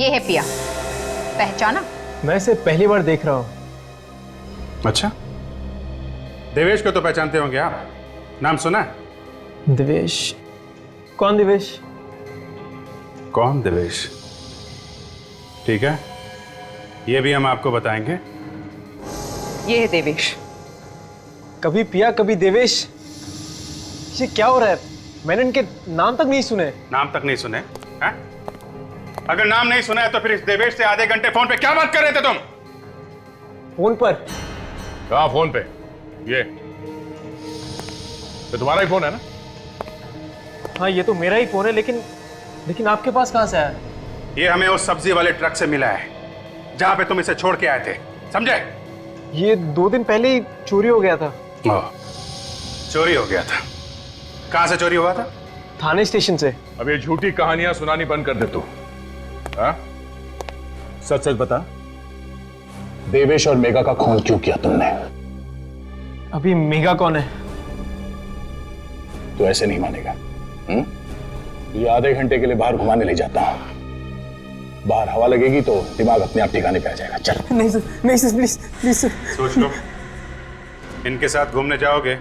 Speaker 11: ये है पिया, पहचाना?
Speaker 5: मैं इसे पहली बार देख रहा हूँ।
Speaker 6: अच्छा, देवेश को तो पहचानते होंगे आप, नाम सुना है?
Speaker 5: देवेश? कौन देवेश?
Speaker 6: कौन देवेश? ठीक है, ये भी हम आपको बताएंगे।
Speaker 16: ये है देवेश।
Speaker 5: कभी पिया कभी देवेश, ये क्या हो रहा है? मैंने इनके नाम तक नहीं सुने।
Speaker 6: नाम तक नहीं सुने? हैं? अगर नाम नहीं सुना है तो फिर इस देवेश से आधे घंटे फोन पे क्या बात कर रहे थे तुम?
Speaker 5: फोन पर?
Speaker 9: कहाँ फोन पे? ये तो तुम्हारा ही फोन है ना?
Speaker 5: हाँ ये तो मेरा ही फोन है, लेकिन आपके पास कहां से आया?
Speaker 6: ये हमें उस सब्जी वाले ट्रक से मिला है जहां पे तुम इसे छोड़ के आए थे, समझे?
Speaker 5: ये 2 दिन पहले ही चोरी हो गया था।
Speaker 6: चोरी हो गया था? कहां से चोरी हुआ था?
Speaker 5: थाने स्टेशन से।
Speaker 9: अब ये झूठी कहानियां सुनानी बंद कर दे तू। हाँ? सच सच बता, देवेश और मेघा का खून क्यों किया तुमने?
Speaker 5: अभी मेघा कौन है?
Speaker 9: तो ऐसे नहीं मानेगा। ये आधे घंटे के लिए बाहर घुमाने ले जाता हूं, बाहर हवा लगेगी तो दिमाग अपने आप ठिकाने पे आ जाएगा। चल।
Speaker 5: नहीं सर, प्लीज प्लीज।
Speaker 6: सोच लो, इनके साथ घूमने जाओगे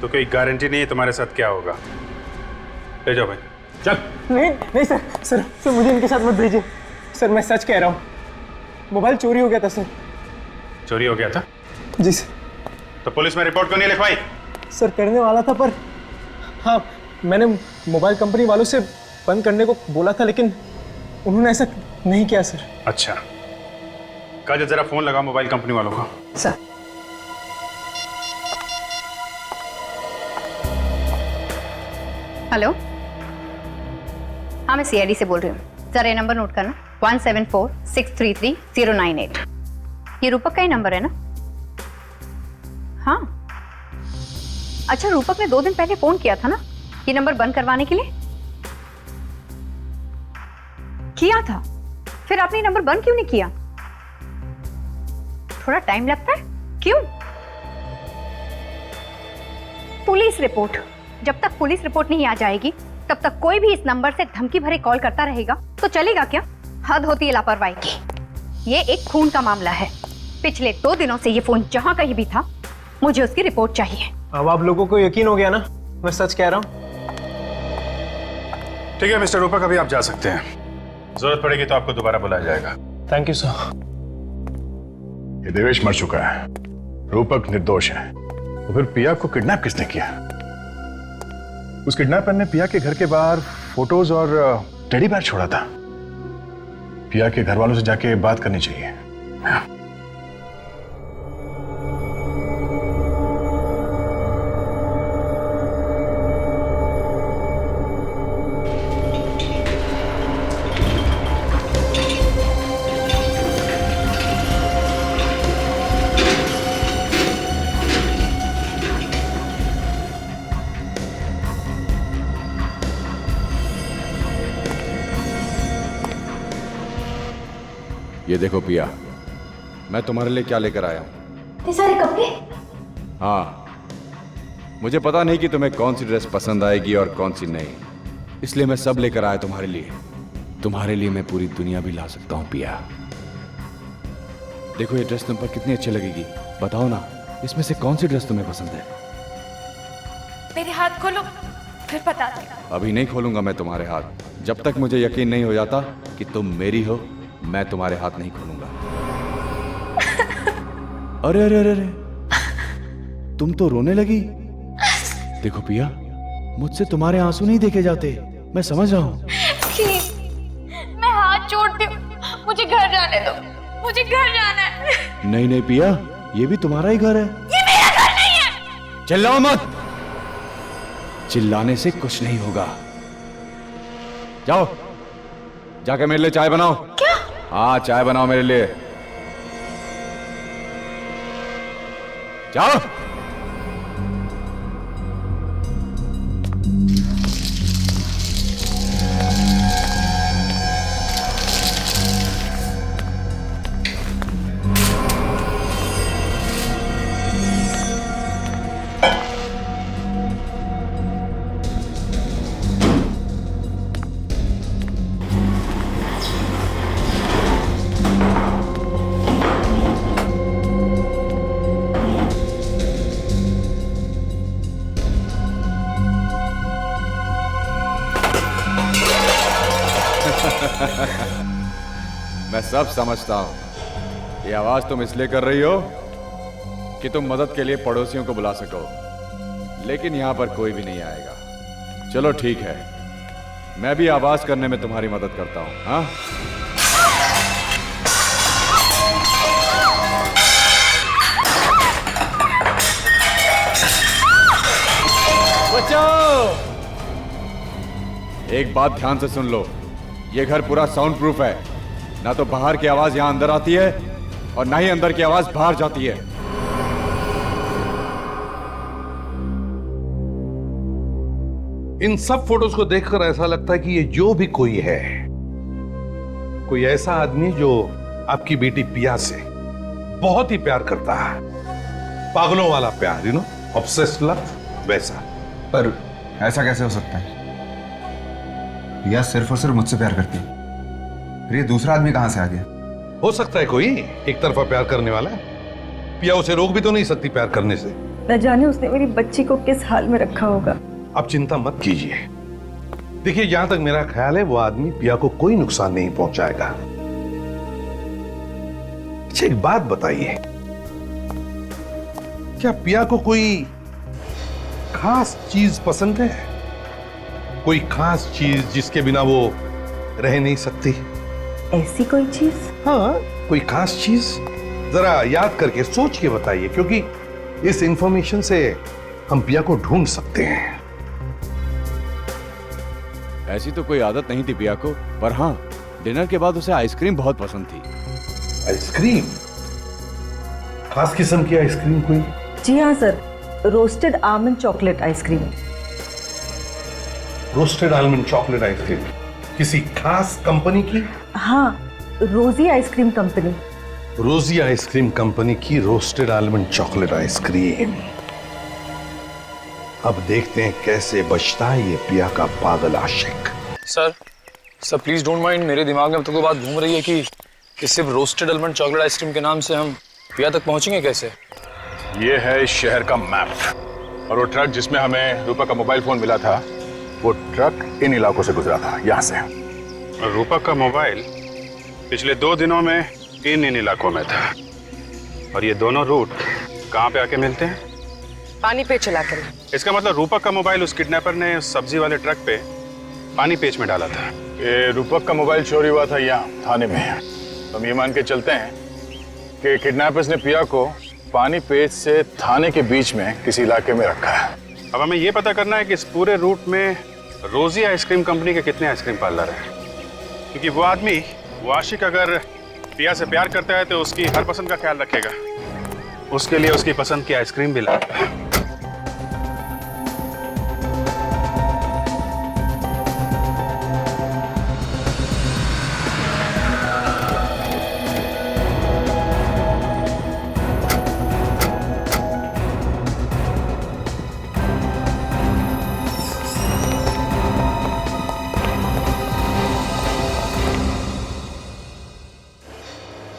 Speaker 6: तो कोई गारंटी नहीं है तुम्हारे साथ क्या होगा।
Speaker 2: ले जाओ भाई, चल।
Speaker 5: नहीं सर, सर मुझे इनके साथ मत भेजिए सर, मैं सच कह रहा हूँ, मोबाइल चोरी हो गया था सर।
Speaker 2: चोरी हो गया था?
Speaker 5: जी सर।
Speaker 2: तो पुलिस में रिपोर्ट क्यों नहीं लिखवाई?
Speaker 5: सर करने वाला था, पर हाँ मैंने मोबाइल कंपनी वालों से बंद करने को बोला था, लेकिन उन्होंने ऐसा नहीं किया सर।
Speaker 2: अच्छा, काजल जरा फोन लगा मोबाइल कंपनी वालों को।
Speaker 5: सर।
Speaker 11: हेलो, हाँ मैं सीआईडी से बोल रही हूँ। जरा ये नंबर नोट करना, 1746333098। ये रूपक का ही नंबर है ना? हाँ। अच्छा, रूपक ने 2 दिन पहले फोन किया था ना ये नंबर बंद करवाने के लिए? किया था, फिर आपने ये नंबर बंद क्यों नहीं किया? थोड़ा टाइम लगता है, क्यों? पुलिस रिपोर्ट, जब तक पुलिस रिपोर्ट नहीं आ जाएगी तब तक कोई भी इस नंबर से धमकी भरे कॉल करता रहेगा तो चलेगा क्या? हद होती है लापरवाही की। ये एक खून का मामला है। पिछले 2 दिनों से ये फोन जहां कहीं भी था, मुझे उसकी रिपोर्ट चाहिए।
Speaker 5: अब आप लोगों को यकीन हो गया ना, मैं सच कह रहा हूँ।
Speaker 2: ठीक है मिस्टर रूपक, अभी आप जा सकते हैं। जरूरत पड़ेगी तो आपको दोबारा बुलाया जाएगा।
Speaker 5: Thank you sir.
Speaker 9: ये देवेश मर चुका है, रूपक निर्दोष है। तो फिर पिया को किडनैप किसने किया? उस किडनैपर ने पिया के घर के बाहर फोटोज और टेडी बेयर छोड़ा था। पिया के घर वालों से जाके बात करनी चाहिए।
Speaker 18: ये देखो पिया, मैं तुम्हारे लिए क्या लेकर आया हूं।
Speaker 8: ये सारे कपड़े?
Speaker 18: हाँ, मुझे पता नहीं कि तुम्हें कौन सी ड्रेस पसंद आएगी और कौन सी नहीं, इसलिए मैं सब लेकर आया तुम्हारे लिए। तुम्हारे लिए मैं पूरी दुनिया भी ला सकता हूं पिया। देखो ये ड्रेस तुम पर कितनी अच्छी लगेगी, बताओ ना इसमें से कौन सी ड्रेस तुम्हें पसंद है?
Speaker 8: मेरे हाथ खोलो, फिर बता दो।
Speaker 18: अभी नहीं खोलूंगा मैं तुम्हारे हाथ, जब तक मुझे यकीन नहीं हो जाता कि तुम मेरी हो। मैं तुम्हारे हाथ नहीं खोलूंगा। अरे अरे अरे, तुम तो रोने लगी। देखो पिया, मुझसे तुम्हारे आंसू नहीं देखे जाते, मैं समझ रहा हूं।
Speaker 8: प्लीज, मैं हाथ जोड़ती हूँ, मुझे घर जाने दो, मुझे घर जाना है।
Speaker 18: नहीं नहीं पिया, ये भी तुम्हारा ही घर है।
Speaker 8: ये मेरा घर नहीं है।
Speaker 18: चिल्लाओ मत, चिल्लाने से कुछ नहीं होगा। जाओ जाके मेरे लिए चाय बनाओ।
Speaker 8: क्या?
Speaker 18: हाँ चाय बनाओ मेरे लिए, जाओ। मैं सब समझता हूं। ये आवाज तुम इसलिए कर रही हो कि तुम मदद के लिए पड़ोसियों को बुला सको, लेकिन यहां पर कोई भी नहीं आएगा। चलो ठीक है, मैं भी आवाज करने में तुम्हारी मदद करता हूं। हाँ बचाओ। एक बात ध्यान से सुन लो, ये घर पूरा साउंड प्रूफ है। ना तो बाहर की आवाज यहां अंदर आती है और ना ही अंदर की आवाज बाहर जाती है।
Speaker 7: इन सब फोटोज को देखकर ऐसा लगता है कि ये जो भी कोई है, कोई ऐसा आदमी जो आपकी बेटी पिया से बहुत ही प्यार करता है, पागलों वाला प्यार, यू नो, ऑब्सेस्ड लव, वैसा।
Speaker 18: पर ऐसा कैसे हो सकता है? पिया सिर्फ और सिर्फ मुझसे प्यार करती है, फिर ये दूसरा आदमी कहां से आ गया?
Speaker 7: हो सकता है कोई एक तरफा प्यार करने वाला। पिया उसे रोक भी तो नहीं सकती प्यार करने से।
Speaker 19: न जाने उसने मेरी बच्ची को किस हाल में रखा होगा।
Speaker 7: आप चिंता मत कीजिए,
Speaker 2: देखिए, जहां तक मेरा ख्याल है वो आदमी पिया को कोई नुकसान नहीं पहुंचाएगा। अच्छा, एक बात बताइए, क्या पिया को कोई खास चीज पसंद है? कोई खास चीज जिसके बिना वो रह नहीं सकती?
Speaker 19: ऐसी कोई चीज?
Speaker 2: हाँ, कोई खास चीज जरा याद करके सोच के बताइए, क्योंकि इस इंफॉर्मेशन से हम पिया को ढूंढ सकते हैं।
Speaker 18: ऐसी तो कोई आदत नहीं थी पिया को, पर हाँ, डिनर के बाद उसे आइसक्रीम बहुत पसंद थी।
Speaker 2: आइसक्रीम? खास किस्म की आइसक्रीम कोई?
Speaker 19: जी हाँ sir, roasted almond chocolate ice cream.
Speaker 2: Roasted almond chocolate ice cream किसी खास कंपनी की?
Speaker 19: हाँ, रोजी आइसक्रीम कंपनी।
Speaker 2: रोजी आइसक्रीम कंपनी की रोस्टेड आलमंड चॉकलेट आइसक्रीम। अब देखते हैं कैसे बचता है ये पिया का पागल आशिक।
Speaker 1: सर प्लीज डोंट माइंड, मेरे दिमाग में अब तक वो बात घूम रही है कि सिर्फ रोस्टेड आलमंड चॉकलेट आइसक्रीम के नाम से हम पिया तक पहुंचेंगे कैसे?
Speaker 9: ये है इस शहर का मैप, और वो ट्रक जिसमें हमें रूपा का मोबाइल फोन मिला था, वो ट्रक इन इलाकों से गुजरा था, यहाँ से।
Speaker 2: और रूपा का मोबाइल पिछले 2 दिनों में इन इलाकों में था। और ये दोनों रूट कहाँ पे आके मिलते हैं?
Speaker 20: पानी पे चला कर।
Speaker 2: इसका मतलब रूपा का मोबाइल उस किडनैपर ने सब्जी वाले ट्रक पे पानी पेच में डाला था।
Speaker 9: ये रूपक का मोबाइल चोरी हुआ था यहाँ थाने में। हम ये मान के चलते हैं कि किडनैपर्स ने पिया को पानी पेच से थाने के बीच में किसी इलाके में रखा है।
Speaker 2: अब हमें ये पता करना है कि इस पूरे रूट में रोजी आइसक्रीम कंपनी के कितने आइसक्रीम पार्लर हैं, क्योंकि वो आदमी, वो आशिक, अगर पिया से प्यार करता है तो उसकी हर पसंद का ख्याल रखेगा, उसके लिए उसकी पसंद की आइसक्रीम भी लाएगा।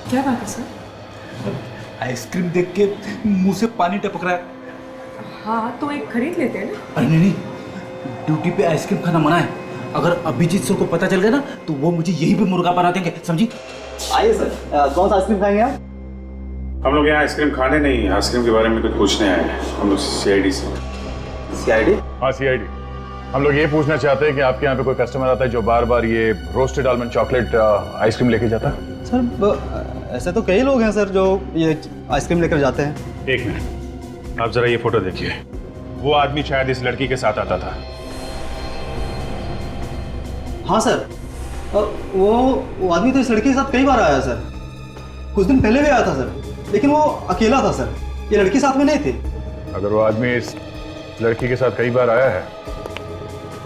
Speaker 16: क्या बात है सर?
Speaker 21: आइसक्रीम देख के मुंह से पानी टपक रहा है।
Speaker 16: हाँ तो एक खरीद लेते हैं ना।
Speaker 21: अरे नहीं, ड्यूटी पे आइसक्रीम खाना मना है। अगर अभिजीत सर को पता चल गया ना तो वो मुझे यहीं पे मुर्गा बना देंगे, समझी?
Speaker 10: आइए सर, कौन सा आइसक्रीम खाएंगे आप?
Speaker 2: हम लोग यहाँ आइसक्रीम खाने नहीं, आइसक्रीम के बारे में कुछ पूछने आए हैं। हम लोग सीआईडी से।
Speaker 10: सीआईडी?
Speaker 9: हाँ, सीआईडी। हम लोग ये पूछना चाहते हैं कि आपके यहाँ पे कोई कस्टमर आता है जो बार बार ये रोस्टेड आलमंड चॉकलेट आइसक्रीम लेके जाता है?
Speaker 6: सर ऐसे तो कई लोग हैं सर जो ये आइसक्रीम लेकर जाते हैं।
Speaker 2: एक मिनट, आप जरा ये फोटो देखिए। वो आदमी शायद इस लड़की के साथ आता था।
Speaker 6: हाँ सर, वो आदमी तो इस लड़की के साथ कई बार आया सर। कुछ दिन पहले भी आया था सर, लेकिन वो अकेला था सर, ये लड़की साथ में नहीं थी।
Speaker 9: अगर वो आदमी इस लड़की के साथ कई बार आया है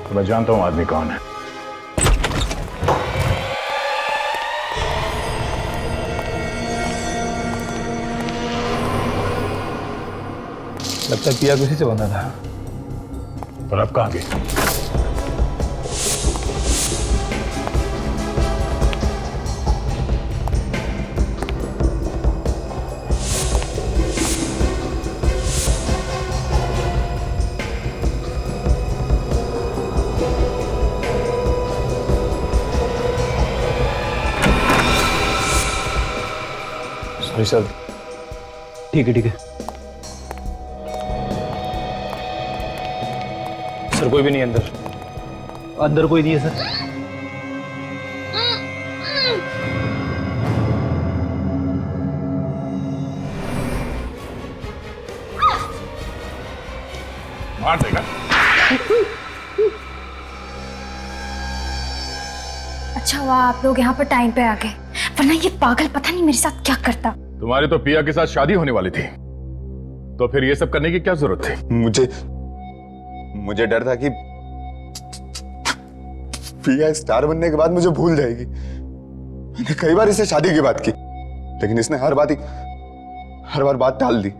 Speaker 9: तो मैं जानता हूँ आदमी कौन है।
Speaker 22: लगता है पिया किसी से बंधा था।
Speaker 9: और अब कहाँ गई?
Speaker 22: Sorry sir. ठीक है
Speaker 1: सर, कोई भी नहीं अंदर।
Speaker 6: अंदर कोई नहीं है सर।
Speaker 9: मार देगा।
Speaker 11: अच्छा हुआ आप लोग यहाँ पर टाइम पे आ गए, वरना ये पागल पता नहीं मेरे साथ क्या करता।
Speaker 9: तुम्हारी तो पिया के साथ शादी होने वाली थी, तो फिर ये सब करने की क्या जरूरत थी?
Speaker 4: मुझे डर था कि पिया स्टार बनने के बाद मुझे भूल जाएगी। मैंने कई बार इससे शादी की बात की, लेकिन इसने हर बार बात टाल दी।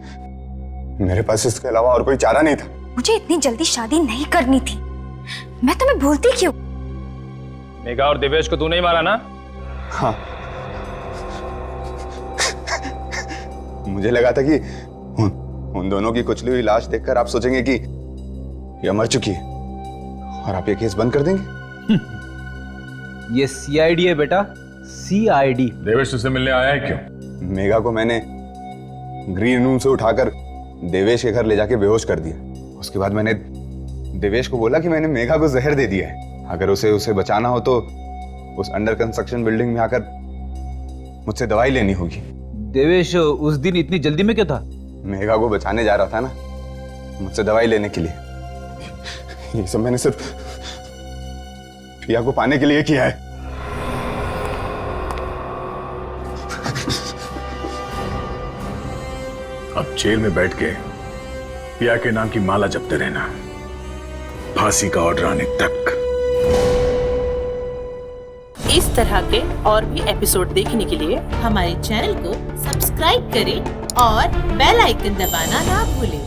Speaker 4: मेरे पास इसके अलावा और कोई चारा नहीं था।
Speaker 11: मुझे इतनी जल्दी शादी नहीं करनी थी। मैं तुम्हें भूलती क्यों?
Speaker 1: मेघा और दिवेश को तूने ही मारा ना?
Speaker 4: हाँ, मुझे लगा था कि उन दोनों की कुचली हुई लाश देखकर आप सोचेंगे कि यह मर चुकी है और आप ये केस बंद कर देंगे।
Speaker 22: ये सीआईडी है बेटा, सीआईडी।
Speaker 9: देवेश तुझसे मिलने आया है क्यों?
Speaker 4: मेघा को मैंने ग्रीन रूम से उठाकर देवेश के घर ले जाके बेहोश कर दिया। उसके बाद मैंने देवेश को बोला कि मैंने मेघा को जहर दे दिया है, अगर उसे बचाना हो तो उस अंडर कंस्ट्रक्शन बिल्डिंग में आकर मुझसे दवाई लेनी होगी।
Speaker 22: देवेश उस दिन इतनी जल्दी में क्या था?
Speaker 4: मेघा को बचाने जा रहा था ना, मुझसे दवाई लेने के लिए। ये सब मैंने सिर्फ प्रिया को पाने के लिए किया है।
Speaker 9: अब जेल में बैठ के पिया के नाम की माला जपते रहना, फांसी का ऑर्डर आने तक।
Speaker 13: इस तरह के और भी एपिसोड देखने के लिए हमारे चैनल को सब्सक्राइब करें और बेल आइकन दबाना ना भूलें।